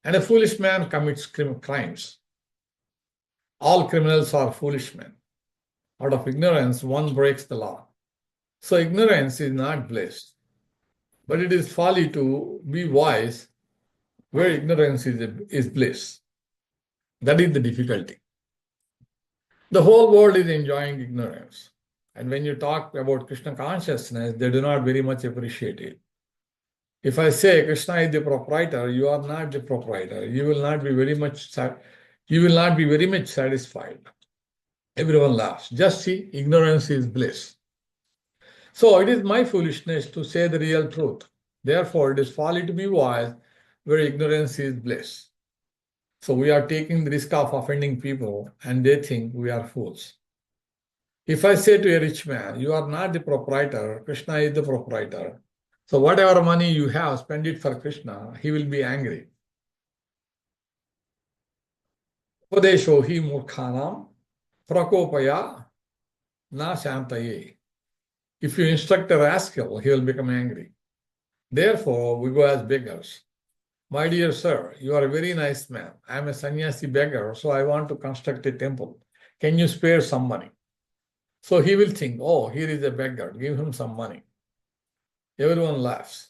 And a foolish man commits crimes. All criminals are foolish men. Out of ignorance, one breaks the law. So ignorance is not bliss. But it is folly to be wise where ignorance is bliss. That is the difficulty. The whole world is enjoying ignorance. And when you talk about Krishna consciousness, they do not very much appreciate it. If I say Krishna is the proprietor, you are not the proprietor. You will not be very much satisfied. Everyone laughs. Just see, ignorance is bliss. So it is my foolishness to say the real truth. Therefore, it is folly to be wise where ignorance is bliss. So we are taking the risk of offending people and they think we are fools. If I say to a rich man, you are not the proprietor, Krishna is the proprietor. So whatever money you have, spend it for Krishna, he will be angry. Upadesho hi murkhanam prakopaya na shantaye. If you instruct a rascal, he will become angry. Therefore, we go as beggars. My dear sir, you are a very nice man. I am a sannyasi beggar, so I want to construct a temple. Can you spare some money? So he will think, oh, here is a beggar, give him some money. Everyone laughs.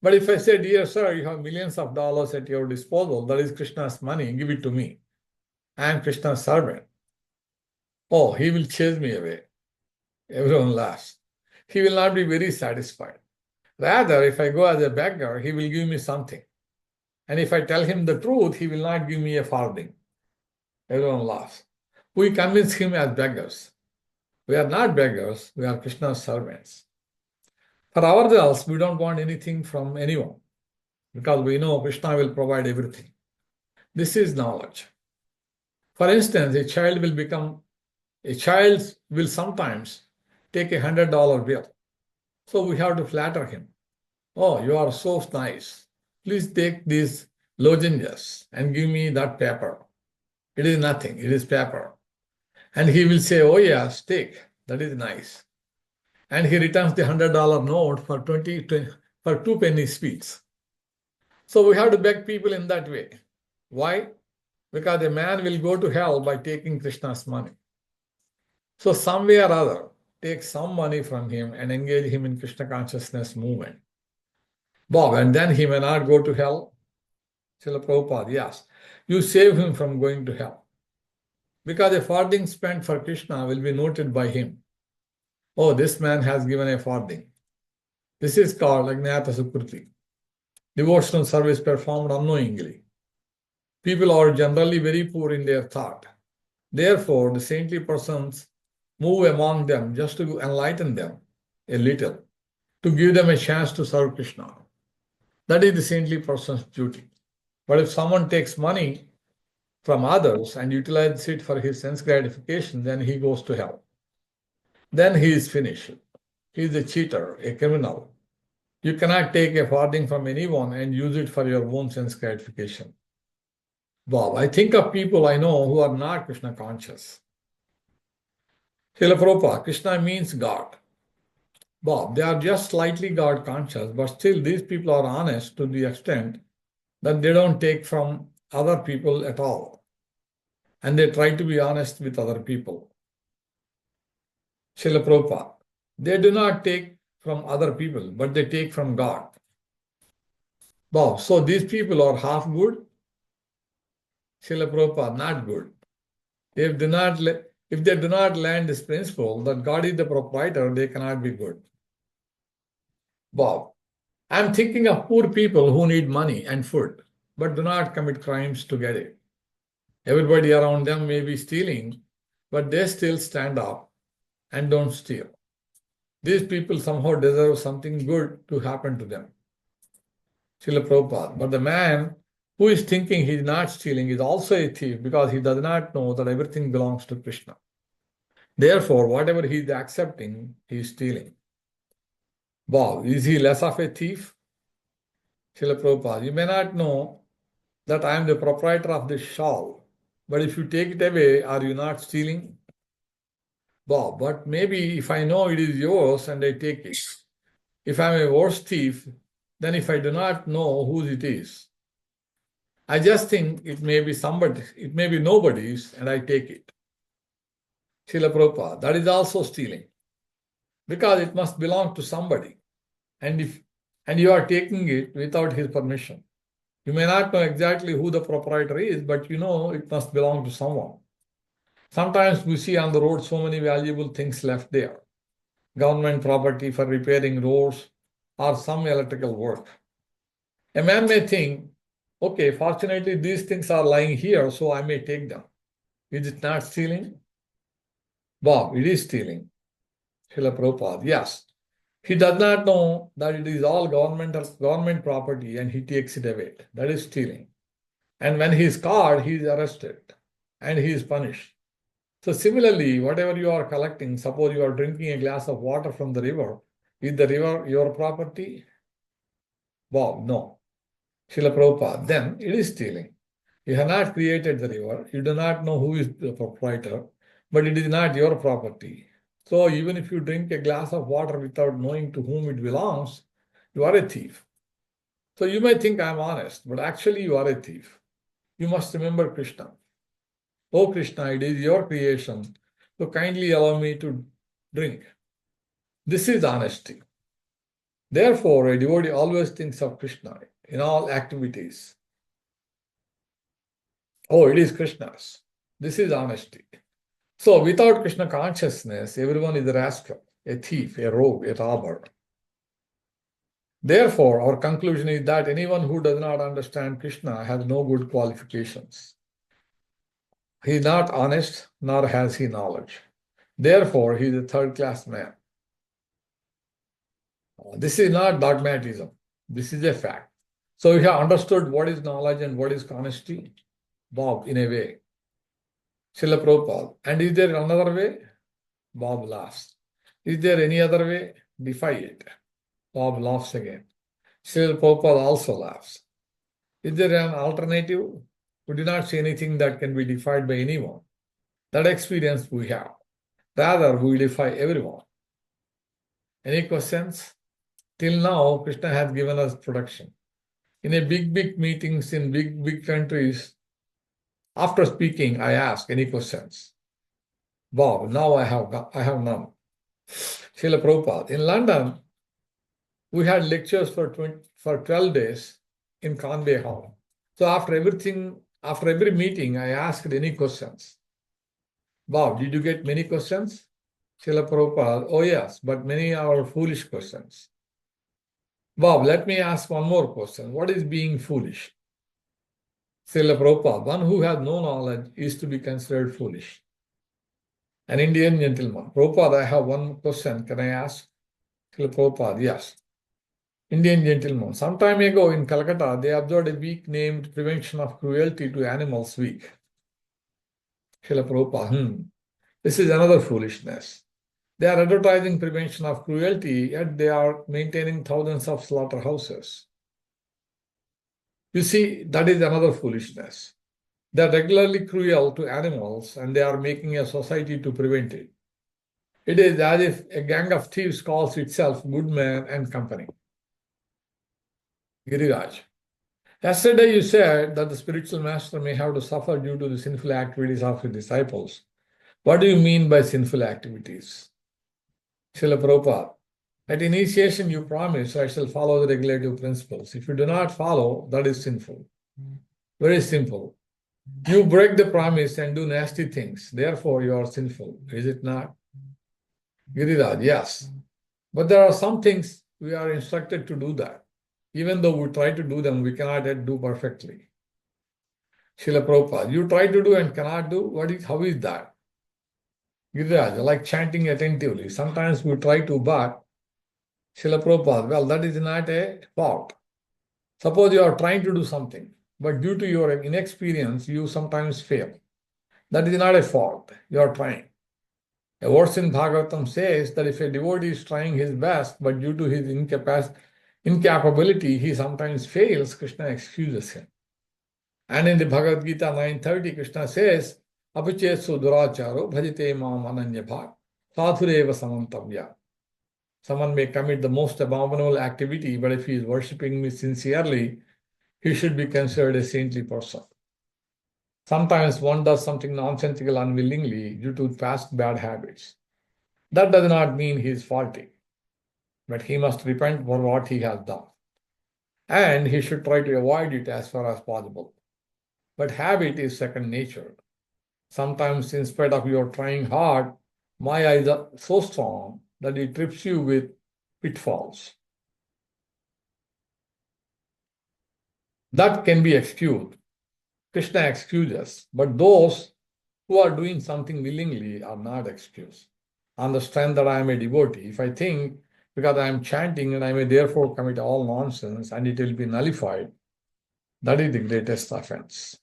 But if I say, dear sir, you have millions of dollars at your disposal, that is Krishna's money, give it to me. I am Krishna's servant. Oh, he will chase me away. Everyone laughs. He will not be very satisfied. Rather, if I go as a beggar, he will give me something. And if I tell him the truth, he will not give me a farthing. Everyone laughs. We convince him as beggars. We are not beggars, we are Krishna's servants. For ourselves, we don't want anything from anyone because we know Krishna will provide everything. This is knowledge. For instance, a child will sometimes take $100 bill. So we have to flatter him. Oh, you are so nice. Please take these lozenges and give me that paper. It is nothing, it is paper. And he will say, oh yes, take, that is nice. And he returns the $100 note for 2 penny sweets. So we have to beg people in that way. Why? Because a man will go to hell by taking Krishna's money. So some way or other, take some money from him and engage him in Krishna consciousness movement. Bob, and then he may not go to hell. Srila Prabhupada, yes. You save him from going to hell. Because a farthing spent for Krishna will be noted by him. Oh, this man has given a farthing. This is called Agnata Sukriti, devotional service performed unknowingly. People are generally very poor in their thought. Therefore, the saintly persons move among them just to enlighten them a little, to give them a chance to serve Krishna. That is the saintly person's duty. But if someone takes money from others and utilizes it for his sense gratification, then he goes to hell. Then he is finished. He is a cheater, a criminal. You cannot take a farthing from anyone and use it for your own sense gratification. Bob, I think of people I know who are not Krishna conscious. Srila Prabhupada, Krishna means God. Bob, they are just slightly God conscious, but still these people are honest to the extent that they don't take from other people at all. And they try to be honest with other people. Srila Prabhupada, they do not take from other people, but they take from God. Bob, so these people are half good? Srila Prabhupada, not good. If they do not learn this principle that God is the proprietor, they cannot be good. Bob, I'm thinking of poor people who need money and food, but do not commit crimes to get it. Everybody around them may be stealing, but they still stand up and don't steal. These people somehow deserve something good to happen to them. Srila Prabhupada, but the man who is thinking he is not stealing is also a thief because he does not know that everything belongs to Krishna. Therefore, whatever he is accepting, he is stealing. Bob, is he less of a thief? Srila Prabhupada, you may not know that I am the proprietor of this shawl, but if you take it away, are you not stealing? Bob, but maybe if I know it is yours and I take it. If I am a worse thief than if I do not know whose it is. I just think it may be somebody, it may be nobody's, and I take it. Srila Prabhupada, that is also stealing. Because it must belong to somebody. And you are taking it without his permission. You may not know exactly who the proprietor is, but you know it must belong to someone. Sometimes we see on the road so many valuable things left there. Government property for repairing roads or some electrical work. A man may think, okay, fortunately these things are lying here, so I may take them. Is it not stealing? Bob, it is stealing. Srila Prabhupada, yes. He does not know that it is all government property and he takes it away. That is stealing. And when he is caught, he is arrested and he is punished. So similarly, whatever you are collecting, suppose you are drinking a glass of water from the river, is the river your property? Bob, no. Srila Prabhupada, then it is stealing. You have not created the river, you do not know who is the proprietor, but it is not your property. So even if you drink a glass of water without knowing to whom it belongs, you are a thief. So you may think I am honest, but actually you are a thief. You must remember Krishna. Oh Krishna, it is your creation, so kindly allow me to drink. This is honesty. Therefore, a devotee always thinks of Krishna in all activities. Oh, it is Krishna's. This is honesty. So without Krishna consciousness, everyone is a rascal, a thief, a rogue, a robber. Therefore, our conclusion is that anyone who does not understand Krishna has no good qualifications. He is not honest, nor has he knowledge. Therefore, he is a third-class man. This is not dogmatism. This is a fact. So we have understood what is knowledge and what is honesty. Bob, in a way. Srila Prabhupada. And is there another way? Bob laughs. Is there any other way? Defy it. Bob laughs again. Srila Prabhupada also laughs. Is there an alternative? We do not see anything that can be defied by anyone. That experience we have. Rather, we defy everyone. Any questions? Till now, Krishna has given us protection. In a big meetings in big countries, after speaking, I ask any questions. Bob, now I have none. Srila Prabhupada, in London, we had lectures for 12 days in Conway Hall. So after every meeting, I asked any questions. Bob, did you get many questions? Srila Prabhupada, oh yes, but many are foolish questions. Bob, let me ask one more question. What is being foolish? Srila Prabhupada, one who has no knowledge is to be considered foolish. An Indian gentleman. Prabhupada, I have one question. Can I ask? Srila Prabhupada, yes. Indian gentleman. Some time ago in Calcutta, they observed a week named Prevention of Cruelty to Animals Week. Srila Prabhupada, this is another foolishness. They are advertising prevention of cruelty, yet they are maintaining thousands of slaughterhouses. You see, that is another foolishness. They are regularly cruel to animals and they are making a society to prevent it. It is as if a gang of thieves calls itself good man and company. Giriraj. Yesterday you said that the spiritual master may have to suffer due to the sinful activities of his disciples. What do you mean by sinful activities? Srila Prabhupada. At initiation, you promise, I shall follow the regulative principles. If you do not follow, that is sinful. Very simple. You break the promise and do nasty things. Therefore, you are sinful. Is it not? Giriraj, yes. But there are some things we are instructed to do that. Even though we try to do them, we cannot yet do perfectly. Srila Prabhupada, you try to do and cannot do? How is that? Giriraj, like chanting attentively. Sometimes we try to, but Srila Prabhupada, well, that is not a fault. Suppose you are trying to do something, but due to your inexperience, you sometimes fail. That is not a fault. You are trying. A verse in Bhagavatam says that if a devotee is trying his best, but due to his incapability, he sometimes fails, Krishna excuses him. And in the Bhagavad Gita 9:30, Krishna says, Apichetsu duracharo bhajite mam ananyabha sadhureva samantavya. Someone may commit the most abominable activity, but if he is worshipping me sincerely, he should be considered a saintly person. Sometimes one does something nonsensical unwillingly due to past bad habits. That does not mean he is faulty, but he must repent for what he has done. And he should try to avoid it as far as possible. But habit is second nature. Sometimes, in spite of your trying hard, Maya is so strong that it trips you with pitfalls. That can be excused. Krishna excuses, but those who are doing something willingly are not excused. On the strength that I am a devotee, if I think because I am chanting and I may therefore commit all nonsense and it will be nullified, that is the greatest offense.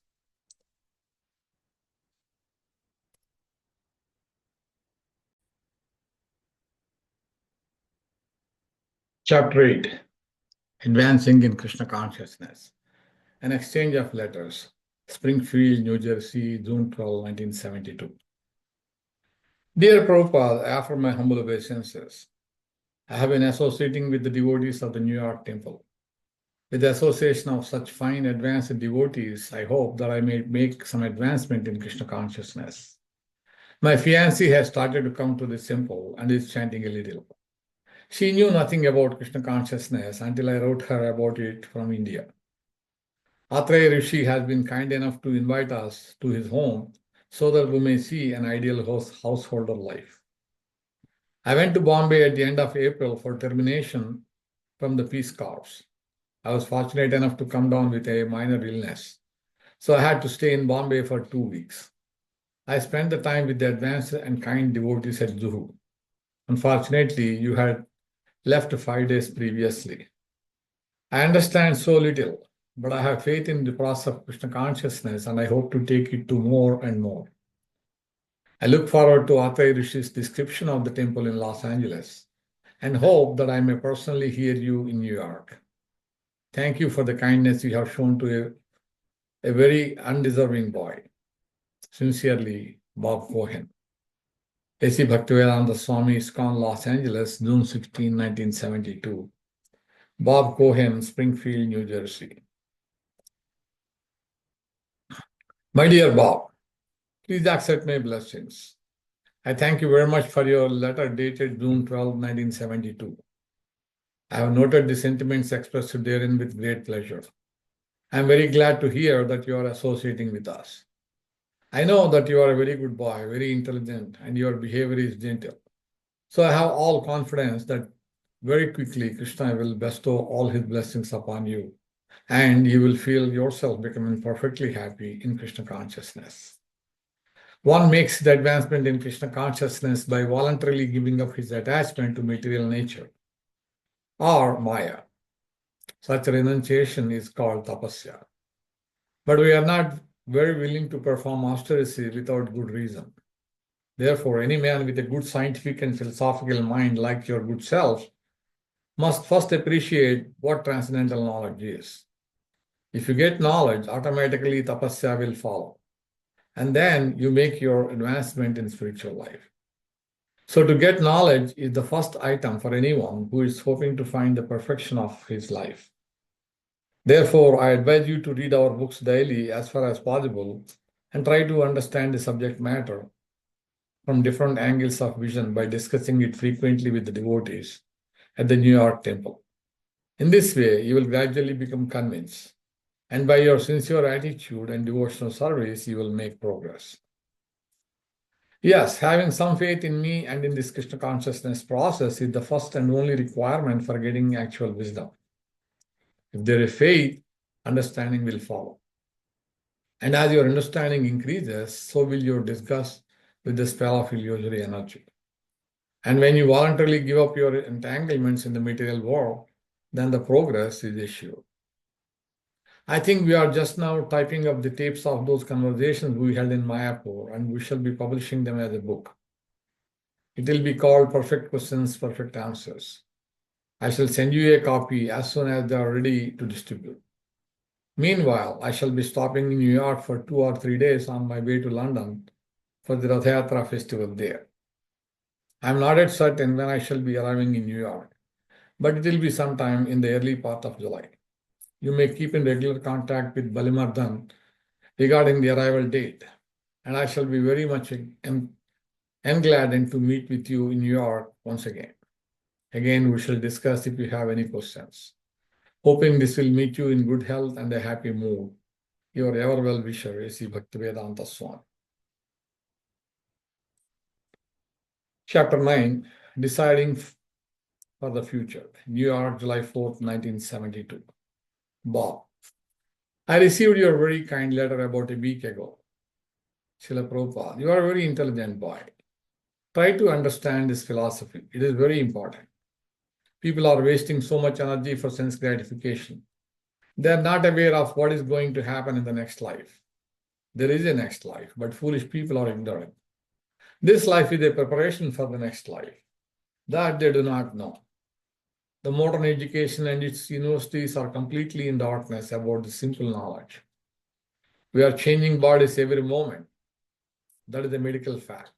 Chapter 8, Advancing in Krishna Consciousness. An exchange of letters. Springfield, New Jersey, June 12, 1972. Dear Prabhupada, I offer my humble obeisances. I have been associating with the devotees of the New York Temple. With the association of such fine advanced devotees, I hope that I may make some advancement in Krishna consciousness. My fiancée has started to come to this temple and is chanting a little. She knew nothing about Krishna consciousness until I wrote her about it from India. Ācārya Rishi has been kind enough to invite us to his home so that we may see an ideal householder life. I went to Bombay at the end of April for termination from the Peace Corps. I was fortunate enough to come down with a minor illness, so I had to stay in Bombay for 2 weeks. I spent the time with the advanced and kind devotees at Juhu. Unfortunately, you had left 5 days previously. I understand so little, but I have faith in the process of Krishna consciousness and I hope to take it to more and more. I look forward to Ācārya Rishi's description of the temple in Los Angeles and hope that I may personally hear you in New York. Thank you for the kindness you have shown to a very undeserving boy. Sincerely, Bob Cohen. A.C. Bhaktivedanta Swami ISKCON, Los Angeles, June 16, 1972. Bob Cohen, Springfield, New Jersey. My dear Bob, please accept my blessings. I thank you very much for your letter dated June 12, 1972. I have noted the sentiments expressed therein with great pleasure. I am very glad to hear that you are associating with us. I know that you are a very good boy, very intelligent, and your behavior is gentle. So I have all confidence that very quickly Krishna will bestow all his blessings upon you, and you will feel yourself becoming perfectly happy in Krishna consciousness. One makes the advancement in Krishna consciousness by voluntarily giving up his attachment to material nature or Maya. Such renunciation is called tapasya. But we are not very willing to perform austerity without good reason. Therefore, any man with a good scientific and philosophical mind like your good self must first appreciate what transcendental knowledge is. If you get knowledge, automatically tapasya will follow. And then you make your advancement in spiritual life. So to get knowledge is the first item for anyone who is hoping to find the perfection of his life. Therefore, I advise you to read our books daily as far as possible and try to understand the subject matter from different angles of vision by discussing it frequently with the devotees at the New York temple. In this way, you will gradually become convinced, and by your sincere attitude and devotional service, you will make progress. Yes, having some faith in me and in this Krishna consciousness process is the first and only requirement for getting actual wisdom. If there is faith, understanding will follow. And as your understanding increases, so will your disgust with the spell of illusory energy. And when you voluntarily give up your entanglements in the material world, then the progress is assured. I think we are just now typing up the tapes of those conversations we held in Mayapur, and we shall be publishing them as a book. It will be called Perfect Questions, Perfect Answers. I shall send you a copy as soon as they are ready to distribute. Meanwhile, I shall be stopping in New York for 2 or 3 days on my way to London for the Radha Yatra festival there. I am not yet certain when I shall be arriving in New York, but it will be sometime in the early part of July. You may keep in regular contact with Balimardan regarding the arrival date, and I shall be very much gladdened to meet with you in New York once again. Again, we shall discuss if you have any questions. Hoping this will meet you in good health and a happy mood. Your ever well wisher, A.C. Bhaktivedanta Swami. Chapter 9, Deciding for the Future. New York, July 4th, 1972. Bob. I received your very kind letter about a week ago. Srila Prabhupada, you are a very intelligent boy. Try to understand this philosophy. It is very important. People are wasting so much energy for sense gratification. They are not aware of what is going to happen in the next life. There is a next life, but foolish people are ignorant. This life is a preparation for the next life. That they do not know. The modern education and its universities are completely in darkness about the simple knowledge. We are changing bodies every moment. That is a medical fact.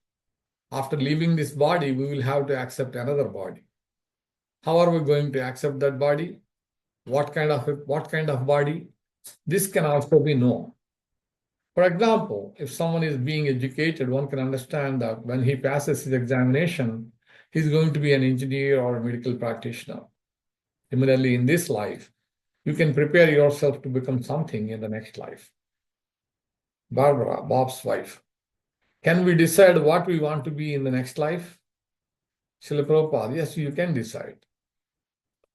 After leaving this body, we will have to accept another body. How are we going to accept that body? What kind of body? This can also be known. For example, if someone is being educated, one can understand that when he passes his examination, he's going to be an engineer or a medical practitioner. Similarly, in this life, you can prepare yourself to become something in the next life. Barbara, Bob's wife. Can we decide what we want to be in the next life? Srila Prabhupada, yes, you can decide.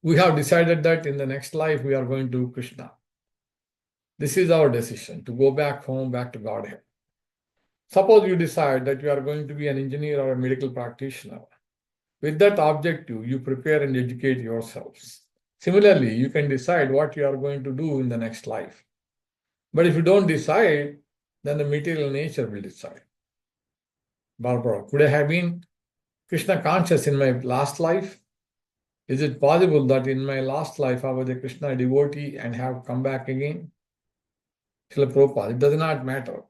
We have decided that in the next life we are going to Krishna. This is our decision, to go back home, back to Godhead. Suppose you decide that you are going to be an engineer or a medical practitioner. With that objective, you prepare and educate yourselves. Similarly, you can decide what you are going to do in the next life. But if you don't decide, then the material nature will decide. Barbara, could I have been Krishna conscious in my last life? Is it possible that in my last life I was a Krishna devotee and have come back again? Srila Prabhupada, it does not matter.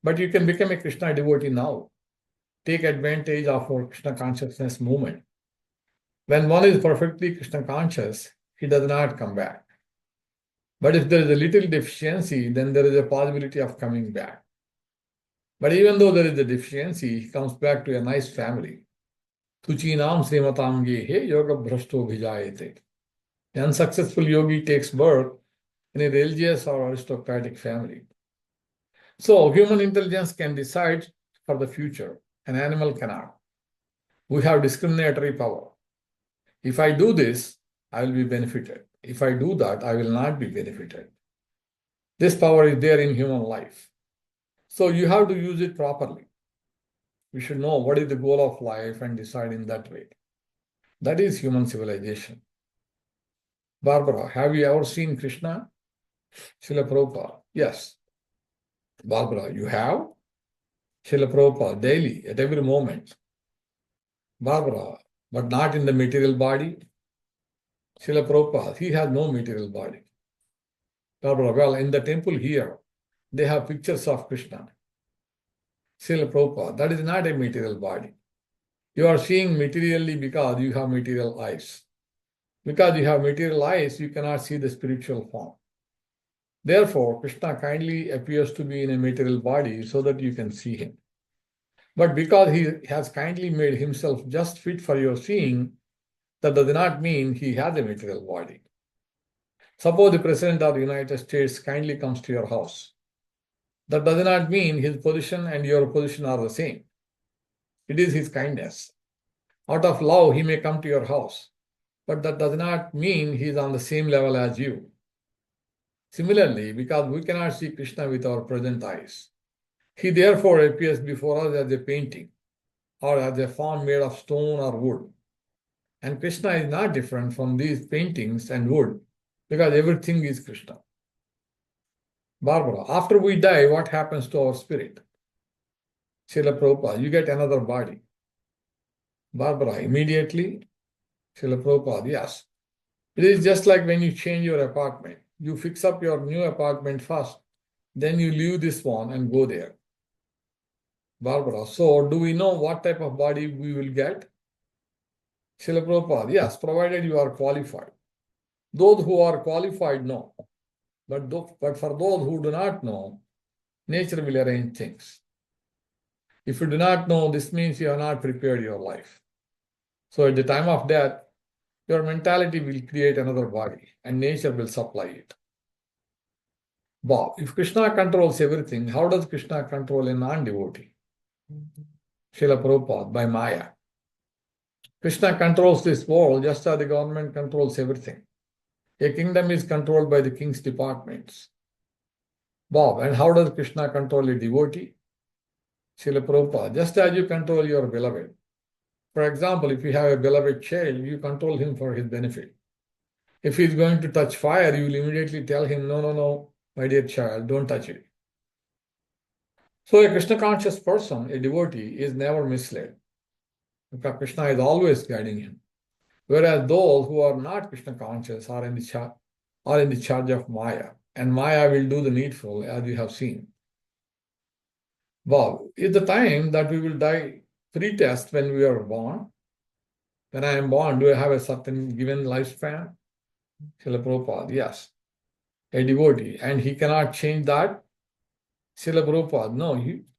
But you can become a Krishna devotee now. Take advantage of our Krishna consciousness movement. When one is perfectly Krishna conscious, he does not come back. But if there is a little deficiency, then there is a possibility of coming back. But even though there is a deficiency, he comes back to a nice family. Tuchinam srimatam gehe yoga bhrashto bhijayate. An unsuccessful yogi takes birth in a religious or aristocratic family. So human intelligence can decide for the future. An animal cannot. We have discriminatory power. If I do this, I will be benefited. If I do that, I will not be benefited. This power is there in human life. So you have to use it properly. We should know what is the goal of life and decide in that way. That is human civilization. Barbara, have you ever seen Krishna? Srila Prabhupada, yes. Barbara, you have? Srila Prabhupada, daily, at every moment. Barbara, but not in the material body. Srila Prabhupada, he has no material body. Barbara, well, in the temple here, they have pictures of Krishna. Srila Prabhupada, that is not a material body. You are seeing materially because you have material eyes. Because you have material eyes, you cannot see the spiritual form. Therefore, Krishna kindly appears to be in a material body so that you can see him. But because he has kindly made himself just fit for your seeing, that does not mean he has a material body. Suppose the President of the United States kindly comes to your house. That does not mean his position and your position are the same. It is his kindness. Out of love, he may come to your house, but that does not mean he is on the same level as you. Similarly, because we cannot see Krishna with our present eyes, he therefore appears before us as a painting or as a form made of stone or wood. And Krishna is not different from these paintings and wood because everything is Krishna. Barbara, after we die, what happens to our spirit? Srila Prabhupada, you get another body. Barbara, immediately? Srila Prabhupada, yes. It is just like when you change your apartment. You fix up your new apartment first, then you leave this one and go there. Barbara, so do we know what type of body we will get? Srila Prabhupada, yes, provided you are qualified. Those who are qualified know. But for those who do not know, nature will arrange things. If you do not know, this means you have not prepared your life. So at the time of death, your mentality will create another body and nature will supply it. Bob, if Krishna controls everything, how does Krishna control a non-devotee? Srila Prabhupada, by Maya. Krishna controls this world just as the government controls everything. A kingdom is controlled by the king's departments. Bob, and how does Krishna control a devotee? Srila Prabhupada, just as you control your beloved. For example, if you have a beloved child, you control him for his benefit. If he is going to touch fire, you will immediately tell him, no, no, no, my dear child, don't touch it. So a Krishna conscious person, a devotee, is never misled, because Krishna is always guiding him. Whereas those who are not Krishna conscious are in the charge of Maya, and Maya will do the needful, as you have seen. Bob, is the time that we will die pre-test when we are born? When I am born, do I have a certain given lifespan? Srila Prabhupada, yes. A devotee, and he cannot change that? Srila Prabhupada, no,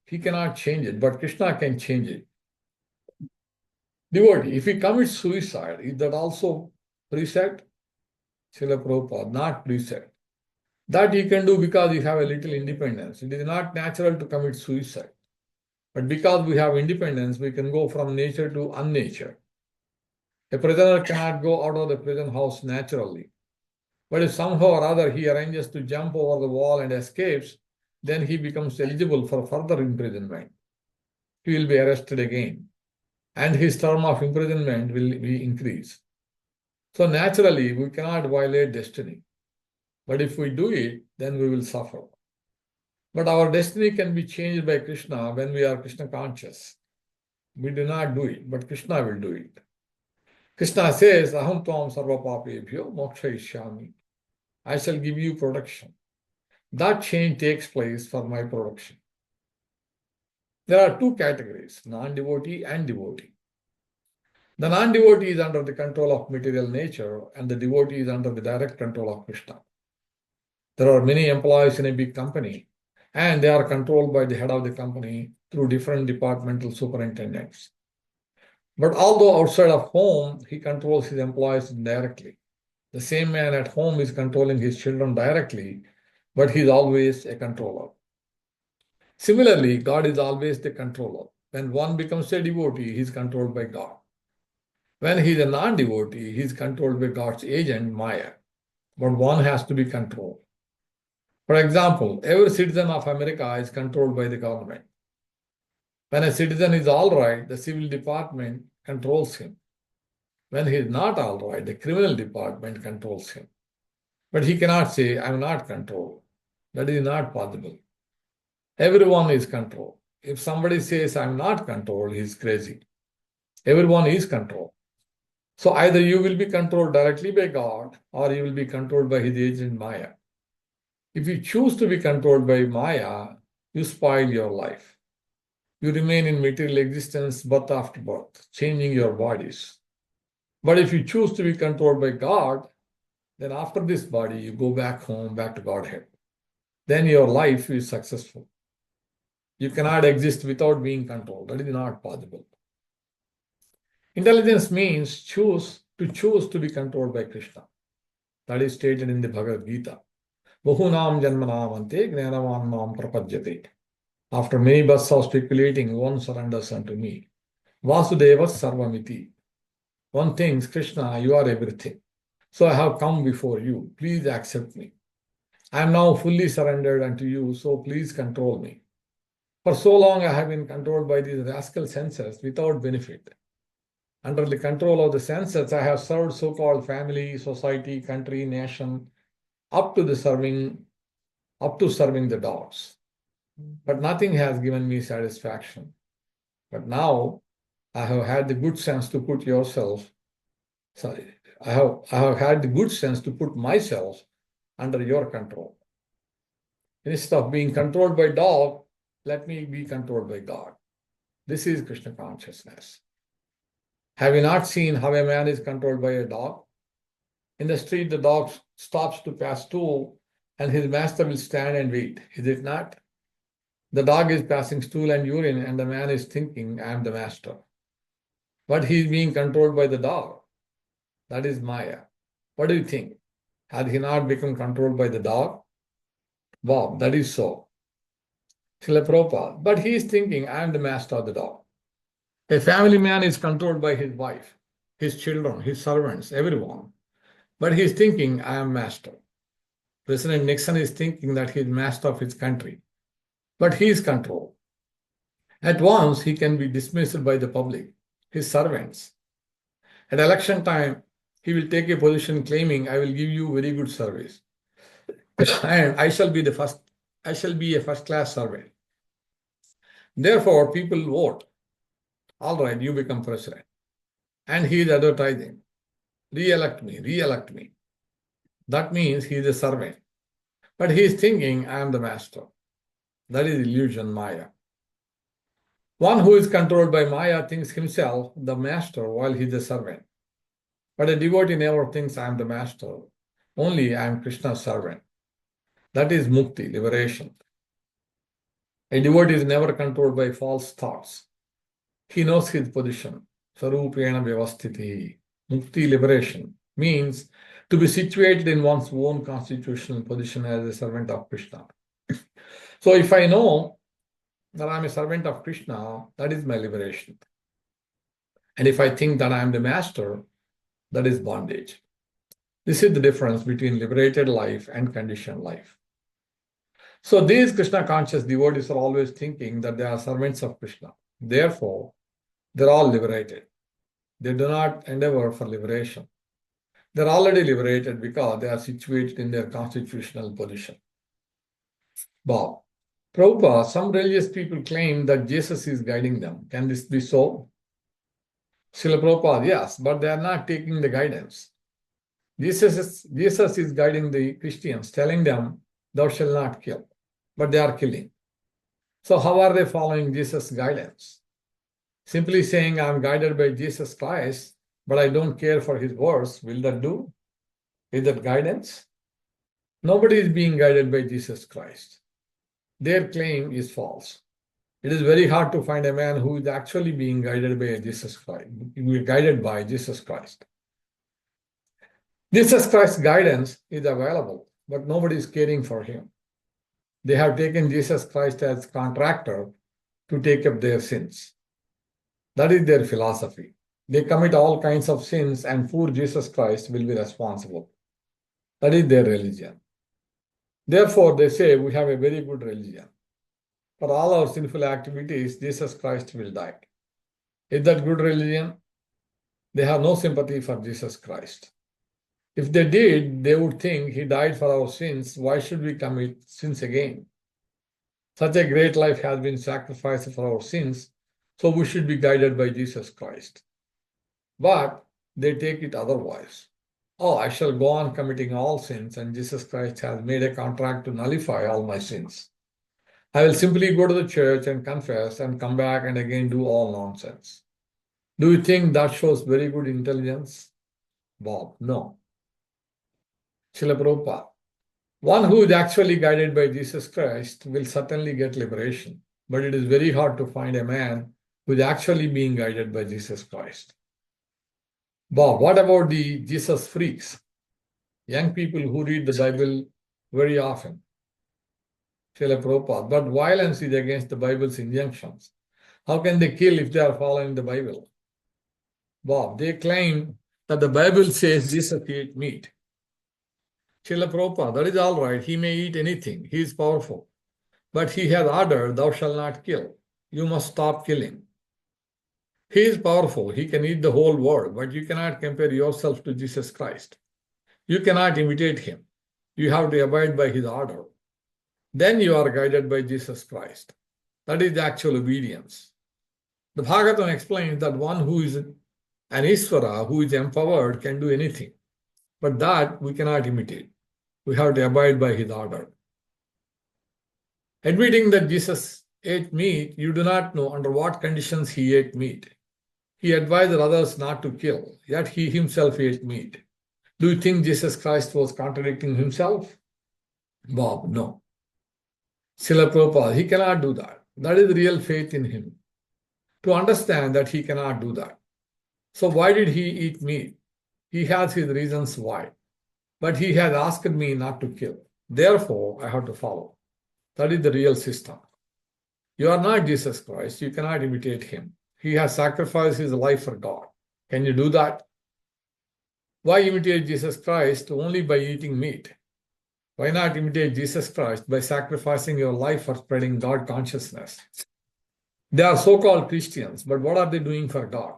he cannot change it, but Krishna can change it. Devotee, if he commits suicide, is that also preset? Srila Prabhupada, not preset. That he can do because he have a little independence. It is not natural to commit suicide. But because we have independence, we can go from nature to unnature. A prisoner cannot go out of the prison house naturally. But if somehow or other he arranges to jump over the wall and escapes, then he becomes eligible for further imprisonment. He will be arrested again, and his term of imprisonment will be increased. So naturally, we cannot violate destiny. But if we do it, then we will suffer. But our destiny can be changed by Krishna when we are Krishna conscious. We do not do it, but Krishna will do it. Krishna says, Aham tvam sarva papebhyo mokshayishyami. I shall give you protection. That change takes place for my protection. There are two categories, non-devotee and devotee. The non-devotee is under the control of material nature, and the devotee is under the direct control of Krishna. There are many employees in a big company, and they are controlled by the head of the company through different departmental superintendents. But although outside of home, he controls his employees directly. The same man at home is controlling his children directly, but he is always a controller. Similarly, God is always the controller. When one becomes a devotee, he is controlled by God. When he is a non-devotee, he is controlled by God's agent, Maya. But one has to be controlled. For example, every citizen of America is controlled by the government. When a citizen is all right, the civil department controls him. When he is not all right, the criminal department controls him. But he cannot say, I am not controlled. That is not possible. Everyone is controlled. If somebody says, I am not controlled, he is crazy. Everyone is controlled. So either you will be controlled directly by God or you will be controlled by his agent Maya. If you choose to be controlled by Maya, you spoil your life. You remain in material existence birth after birth, changing your bodies. But if you choose to be controlled by God, then after this body, you go back home, back to Godhead. Then your life is successful. You cannot exist without being controlled. That is not possible. Intelligence means choose to be controlled by Krishna. That is stated in the Bhagavad Gita. Bahunam janmanam ante gnanavan mam prapadyate. After many births of speculating, one surrenders unto me. Vasudeva sarvamiti. One thinks, Krishna, you are everything. So I have come before you. Please accept me. I am now fully surrendered unto you, so please control me. For so long I have been controlled by these rascal senses without benefit. Under the control of the senses, I have served so-called family, society, country, nation, up to serving the dogs. But nothing has given me satisfaction. But now I have had the good sense to put myself under your control. Instead of being controlled by dog, let me be controlled by God. This is Krishna consciousness. Have you not seen how a man is controlled by a dog? In the street, the dog stops to pass stool and his master will stand and wait. Is it not? The dog is passing stool and urine and the man is thinking, I am the master. But he is being controlled by the dog. That is Maya. What do you think? Had he not become controlled by the dog? Wow, that is so. Srila Prabhupada. But he is thinking, I am the master of the dog. A family man is controlled by his wife, his children, his servants, everyone. But he is thinking, I am master. President Nixon is thinking that he is master of his country. But he is controlled. At once, he can be dismissed by the public, his servants. At election time, he will take a position claiming, I will give you very good service. And I shall be a first-class servant. Therefore, people vote. All right, you become president. And he is advertising, re-elect me, re-elect me. That means he is a servant. But he is thinking, I am the master. That is illusion, Maya. One who is controlled by Maya thinks himself the master while he is a servant. But a devotee never thinks, I am the master. Only I am Krishna's servant. That is mukti, liberation. A devotee is never controlled by false thoughts. He knows his position. Sarupena vyavasthiti. Mukti, liberation, means to be situated in one's own constitutional position as a servant of Krishna. So if I know that I am a servant of Krishna, that is my liberation. And if I think that I am the master, that is bondage. This is the difference between liberated life and conditioned life. So these Krishna conscious devotees are always thinking that they are servants of Krishna. Therefore, they're all liberated. They do not endeavor for liberation. They're already liberated because they are situated in their constitutional position. Bob, Prabhupada, some religious people claim that Jesus is guiding them. Can this be so? Srila Prabhupada, yes, but they are not taking the guidance. Jesus is guiding the Christians, telling them, thou shalt not kill, but they are killing. So how are they following Jesus' guidance? Simply saying, I'm guided by Jesus Christ, but I don't care for his words, will that do? Is that guidance? Nobody is being guided by Jesus Christ. Their claim is false. It is very hard to find a man who is actually being guided by Jesus Christ, guided by Jesus Christ. Jesus Christ's guidance is available, but nobody is caring for him. They have taken Jesus Christ as contractor to take up their sins. That is their philosophy. They commit all kinds of sins and poor Jesus Christ will be responsible. That is their religion. Therefore, they say we have a very good religion. For all our sinful activities, Jesus Christ will die. Is that good religion? They have no sympathy for Jesus Christ. If they did, they would think he died for our sins. Why should we commit sins again? Such a great life has been sacrificed for our sins, so we should be guided by Jesus Christ. But they take it otherwise. Oh, I shall go on committing all sins, and Jesus Christ has made a contract to nullify all my sins. I will simply go to the church and confess and come back and again do all nonsense. Do you think that shows very good intelligence? Bob, no. Srila Prabhupada, one who is actually guided by Jesus Christ will certainly get liberation, but it is very hard to find a man who is actually being guided by Jesus Christ. Bob, what about the Jesus freaks? Young people who read the Bible very often. Srila Prabhupada, but violence is against the Bible's injunctions. How can they kill if they are following the Bible? Bob, they claim that the Bible says Jesus ate meat. Srila Prabhupada, that is all right. He may eat anything. He is powerful. But he has ordered, thou shalt not kill. You must stop killing. He is powerful. He can eat the whole world, but you cannot compare yourself to Jesus Christ. You cannot imitate him. You have to abide by his order. Then you are guided by Jesus Christ. That is the actual obedience. The Bhagavatam explains that one who is an Ishvara, who is empowered, can do anything. But that we cannot imitate. We have to abide by his order. Admitting that Jesus ate meat, you do not know under what conditions he ate meat. He advised others not to kill, yet he himself ate meat. Do you think Jesus Christ was contradicting himself? Bob, no. Srila Prabhupada, he cannot do that. That is real faith in him. To understand that he cannot do that. So why did he eat meat? He has his reasons why. But he has asked me not to kill. Therefore, I have to follow. That is the real system. You are not Jesus Christ. You cannot imitate him. He has sacrificed his life for God. Can you do that? Why imitate Jesus Christ only by eating meat? Why not imitate Jesus Christ by sacrificing your life for spreading God consciousness? They are so-called Christians, but what are they doing for God?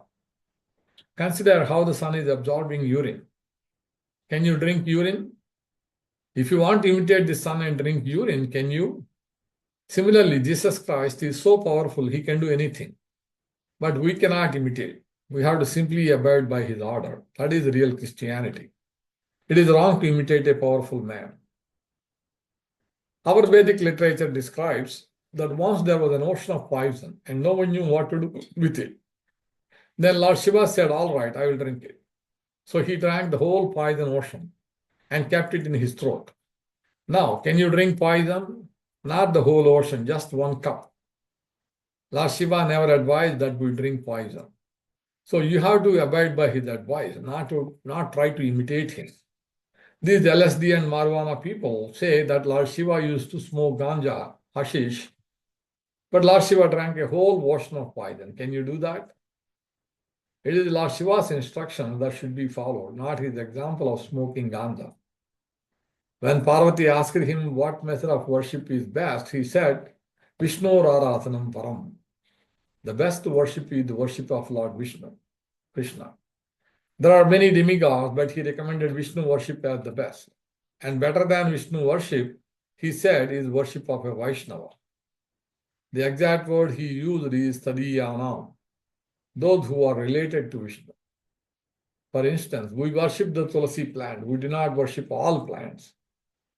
Consider how the sun is absorbing urine. Can you drink urine? If you want to imitate the sun and drink urine, can you? Similarly, Jesus Christ is so powerful, he can do anything. But we cannot imitate. We have to simply abide by his order. That is real Christianity. It is wrong to imitate a powerful man. Our Vedic literature describes that once there was an ocean of poison and no one knew what to do with it. Then Lord Shiva said, all right, I will drink it. So he drank the whole poison ocean and kept it in his throat. Now, can you drink poison? Not the whole ocean, just one cup. Lord Shiva never advised that we drink poison. So you have to abide by his advice, not try to imitate him. These LSD and marijuana people say that Lord Shiva used to smoke ganja, hashish, but Lord Shiva drank a whole ocean of poison. Can you do that? It is Lord Shiva's instruction that should be followed, not his example of smoking ganja. When Parvati asked him what method of worship is best, he said, Vishnu Arathanam Param. The best worship is the worship of Lord Vishnu, Krishna. There are many demigods, but he recommended Vishnu worship as the best. And better than Vishnu worship, he said, is worship of a Vaishnava. The exact word he used is Tadiyanam, those who are related to Vishnu. For instance, we worship the Tulsi plant. We do not worship all plants.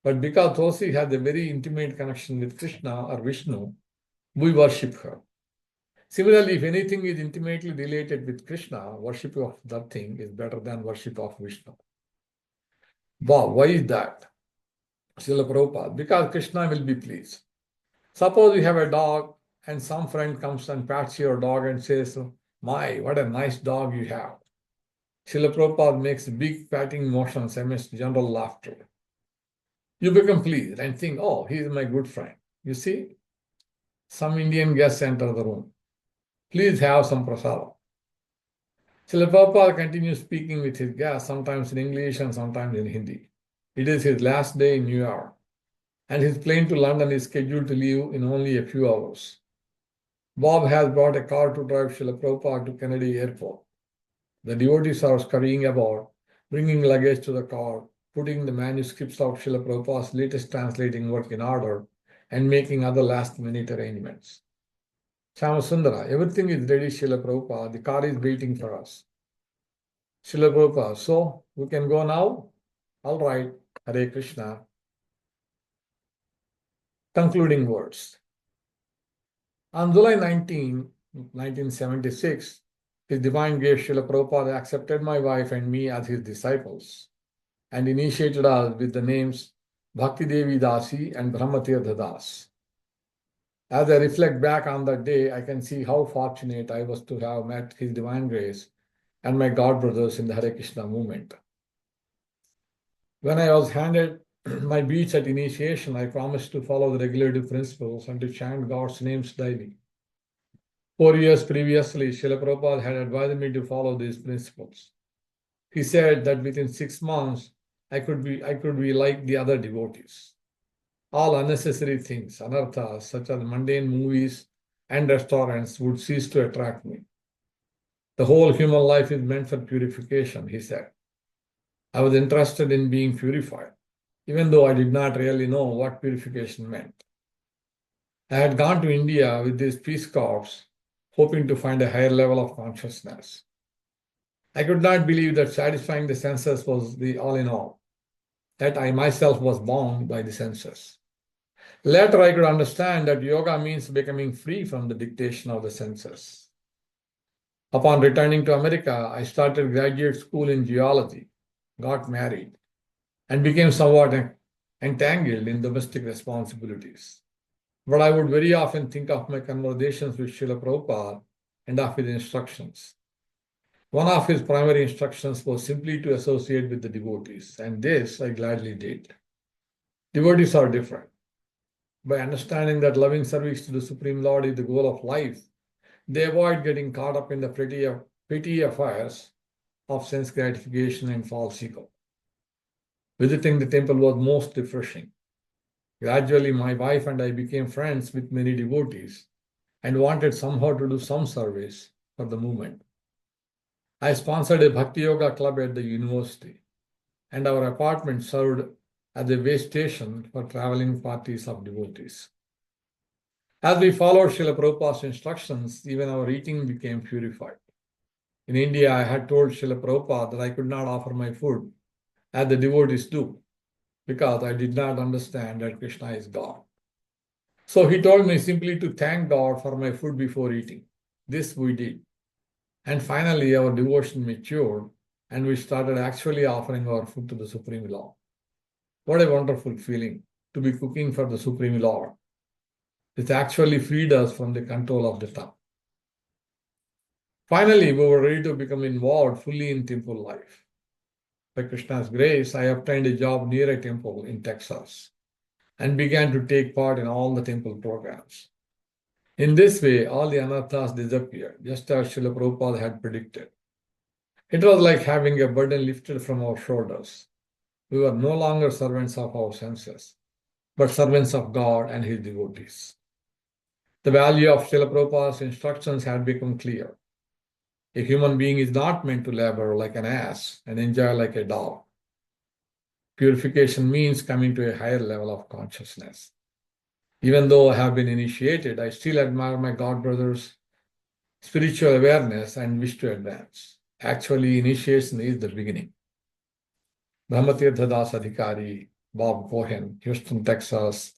But because Tulsi has a very intimate connection with Krishna or Vishnu, we worship her. Similarly, if anything is intimately related with Krishna, worship of that thing is better than worship of Vishnu. Wow, why is that? Srila Prabhupada, because Krishna will be pleased. Suppose you have a dog and some friend comes and pats your dog and says, my, what a nice dog you have. Srila Prabhupada makes big patting motions amidst general laughter. You become pleased and think, oh, he is my good friend. You see, some Indian guests enter the room. Please have some prasadam. Srila Prabhupada continues speaking with his guests, sometimes in English and sometimes in Hindi. It is his last day in New York, and his plane to London is scheduled to leave in only a few hours. Bob has brought a car to drive Srila Prabhupada to Kennedy Airport. The devotees are scurrying about, bringing luggage to the car, putting the manuscripts of Srila Prabhupada's latest translating work in order, and making other last-minute arrangements. Sundara, everything is ready, Srila Prabhupada. The car is waiting for us. Srila Prabhupada, so we can go now? All right, Hare Krishna. Concluding words. On July 19, 1976, His Divine Grace Srila Prabhupada accepted my wife and me as his disciples and initiated us with the names Bhakti Devi Dasi and Brahmatirtha Das. As I reflect back on that day, I can see how fortunate I was to have met His Divine Grace and my God brothers in the Hare Krishna movement. When I was handed my beads at initiation, I promised to follow the regulative principles and to chant God's names daily. 4 years previously, Srila Prabhupada had advised me to follow these principles. He said that within 6 months, I could be like the other devotees. All unnecessary things, anarthas, such as mundane movies and restaurants, would cease to attract me. The whole human life is meant for purification, he said. I was interested in being purified, even though I did not really know what purification meant. I had gone to India with these Peace Corps, hoping to find a higher level of consciousness. I could not believe that satisfying the senses was the all in all, that I myself was bound by the senses. Later, I could understand that yoga means becoming free from the dictation of the senses. Upon returning to America, I started graduate school in geology, got married, and became somewhat entangled in domestic responsibilities. But I would very often think of my conversations with Srila Prabhupada and of his instructions. One of his primary instructions was simply to associate with the devotees, and this I gladly did. Devotees are different. By understanding that loving service to the Supreme Lord is the goal of life, they avoid getting caught up in the petty affairs of sense gratification and false ego. Visiting the temple was most refreshing. Gradually, my wife and I became friends with many devotees and wanted somehow to do some service for the movement. I sponsored a Bhakti Yoga club at the university, and our apartment served as a way station for traveling parties of devotees. As we followed Srila Prabhupada's instructions, even our eating became purified. In India, I had told Srila Prabhupada that I could not offer my food as the devotees do, because I did not understand that Krishna is God. So he told me simply to thank God for my food before eating. This we did. And finally, our devotion matured, and we started actually offering our food to the Supreme Lord. What a wonderful feeling to be cooking for the Supreme Lord. It actually freed us from the control of the tongue. Finally, we were ready to become involved fully in temple life. By Krishna's grace, I obtained a job near a temple in Texas and began to take part in all the temple programs. In this way, all the anarthas disappeared, just as Srila Prabhupada had predicted. It was like having a burden lifted from our shoulders. We were no longer servants of our senses, but servants of God and his devotees. The value of Srila Prabhupada's instructions had become clear. A human being is not meant to labor like an ass and enjoy like a dog. Purification means coming to a higher level of consciousness. Even though I have been initiated, I still admire my God brothers' spiritual awareness and wish to advance. Actually, initiation is the beginning. Brahmatirtha Das Adhikari, Bob Cohen, Houston, Texas,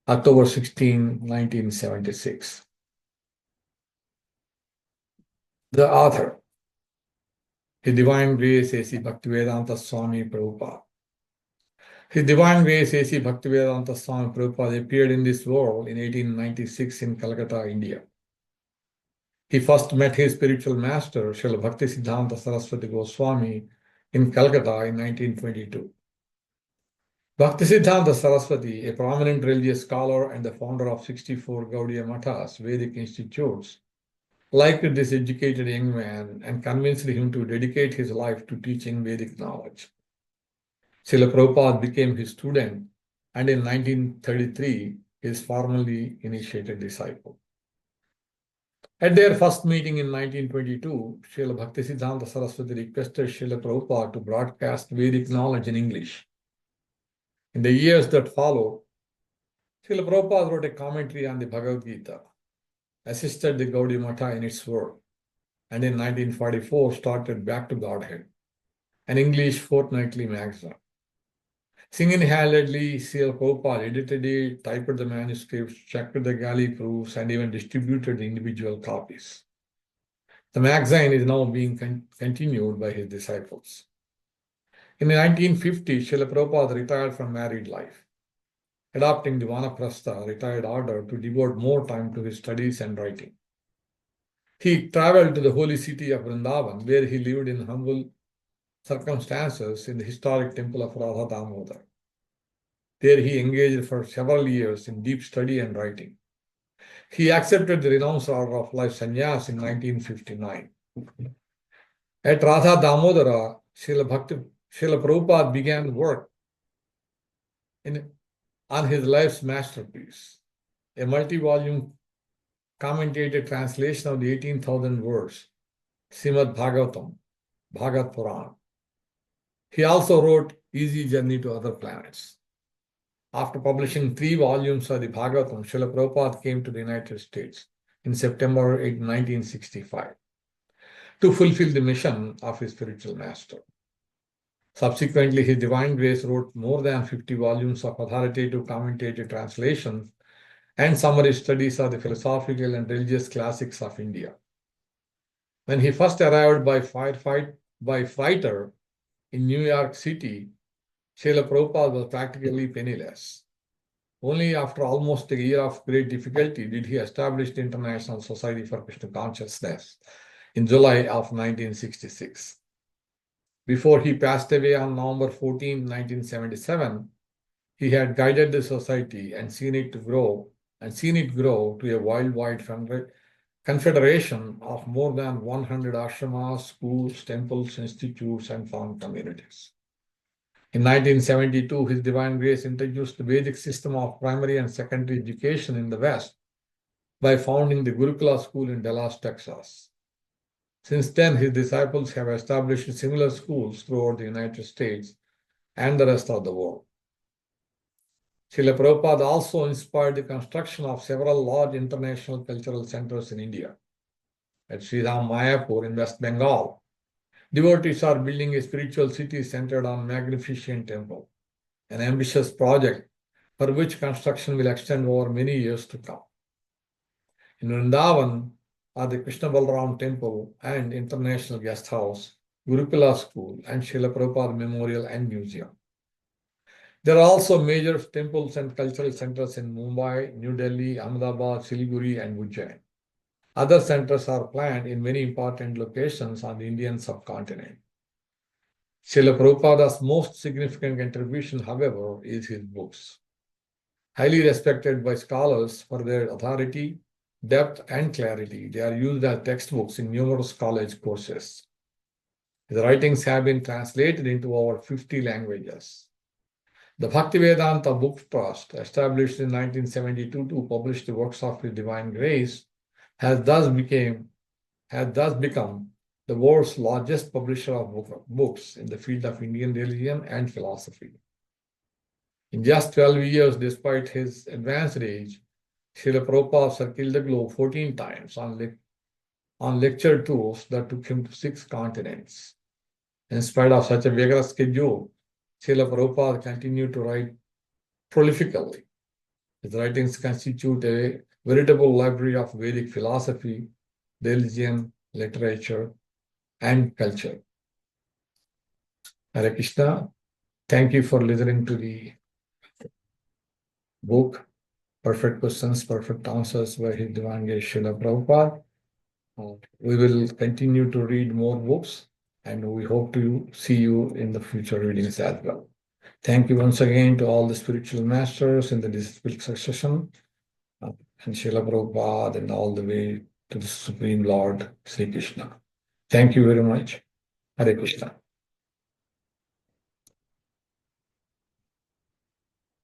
October 16, 1976. The author, His Divine Grace A.C. Bhaktivedanta Swami Prabhupada. His Divine Grace A.C. Bhaktivedanta Swami Prabhupada appeared in this world in 1896 in Calcutta, India. He first met his spiritual master, Srila Bhaktisiddhanta Saraswati Goswami, in Calcutta in 1922. Bhaktisiddhanta Saraswati, a prominent religious scholar and the founder of 64 Gaudiya Mathas, Vedic institutes, liked this educated young man and convinced him to dedicate his life to teaching Vedic knowledge. Srila Prabhupada became his student, and in 1933, his formally initiated disciple. At their first meeting in 1922, Srila Bhaktisiddhanta Saraswati requested Srila Prabhupada to broadcast Vedic knowledge in English. In the years that followed, Srila Prabhupada wrote a commentary on the Bhagavad Gita, assisted the Gaudiya Matha in its work, and in 1944 started Back to Godhead, an English fortnightly magazine. Single-handedly, Srila Prabhupada edited it, typed the manuscripts, checked the galley proofs, and even distributed individual copies. The magazine is now being continued by his disciples. In the 1950s, Srila Prabhupada retired from married life, adopting the Vanaprastha retired order to devote more time to his studies and writing. He traveled to the holy city of Vrindavan, where he lived in humble circumstances in the historic temple of Radha Vallabha. There he engaged for several years in deep study and writing. He accepted the renounced order of life sannyas in 1959. At Radha Damodara, Srila Prabhupada began work on his life's masterpiece, a multi-volume commentated translation of the 18,000 words, Srimad Bhagavatam, Bhagavad Puran. He also wrote Easy Journey to Other Planets. After publishing 3 volumes of the Bhagavatam, Srila Prabhupada came to the United States in September 1965 to fulfill the mission of his spiritual master. Subsequently, His Divine Grace wrote more than 50 volumes of authoritative commentated translations and summary studies of the philosophical and religious classics of India. When he first arrived by freighter in New York City, Srila Prabhupada was practically penniless. Only after almost a year of great difficulty did he establish the International Society for Krishna Consciousness in July of 1966. Before he passed away on November 14, 1977, he had guided the society and seen it grow to a worldwide confederation of more than 100 ashramas, schools, temples, institutes, and farm communities. In 1972, His Divine Grace introduced the Vedic system of primary and secondary education in the West by founding the Gurukula School in Dallas, Texas. Since then, his disciples have established similar schools throughout the United States and the rest of the world. Srila Prabhupada also inspired the construction of several large international cultural centers in India. At Sriram Mayapur in West Bengal, devotees are building a spiritual city centered on magnificent temple, an ambitious project for which construction will extend over many years to come. In Vrindavan are the Krishna Balaram Temple and International Guest House, Gurukula School, and Srila Prabhupada Memorial and Museum. There are also major temples and cultural centers in Mumbai, New Delhi, Ahmedabad, Siliguri, and Ujjain. Other centers are planned in many important locations on the Indian subcontinent. Srila Prabhupada's most significant contribution, however, is his books. Highly respected by scholars for their authority, depth, and clarity, they are used as textbooks in numerous college courses. His writings have been translated into over 50 languages. The Bhaktivedanta Book Trust, established in 1972 to publish the works of His Divine Grace, has thus become the world's largest publisher of books in the field of Indian religion and philosophy. In just 12 years, despite his advanced age, Srila Prabhupada circled the globe 14 times on lecture tours that took him to 6 continents. In spite of such a vigorous schedule, Srila Prabhupada continued to write prolifically. His writings constitute a veritable library of Vedic philosophy, religion, literature, and culture. Hare Krishna. Thank you for listening to the book, Perfect Questions, Perfect Answers by His Divine Grace Srila Prabhupada. We will continue to read more books, and we hope to see you in the future readings as well. Thank you once again to all the spiritual masters in the disciplic succession, and Srila Prabhupada, and all the way to the Supreme Lord, Sri Krishna. Thank you very much. Hare Krishna.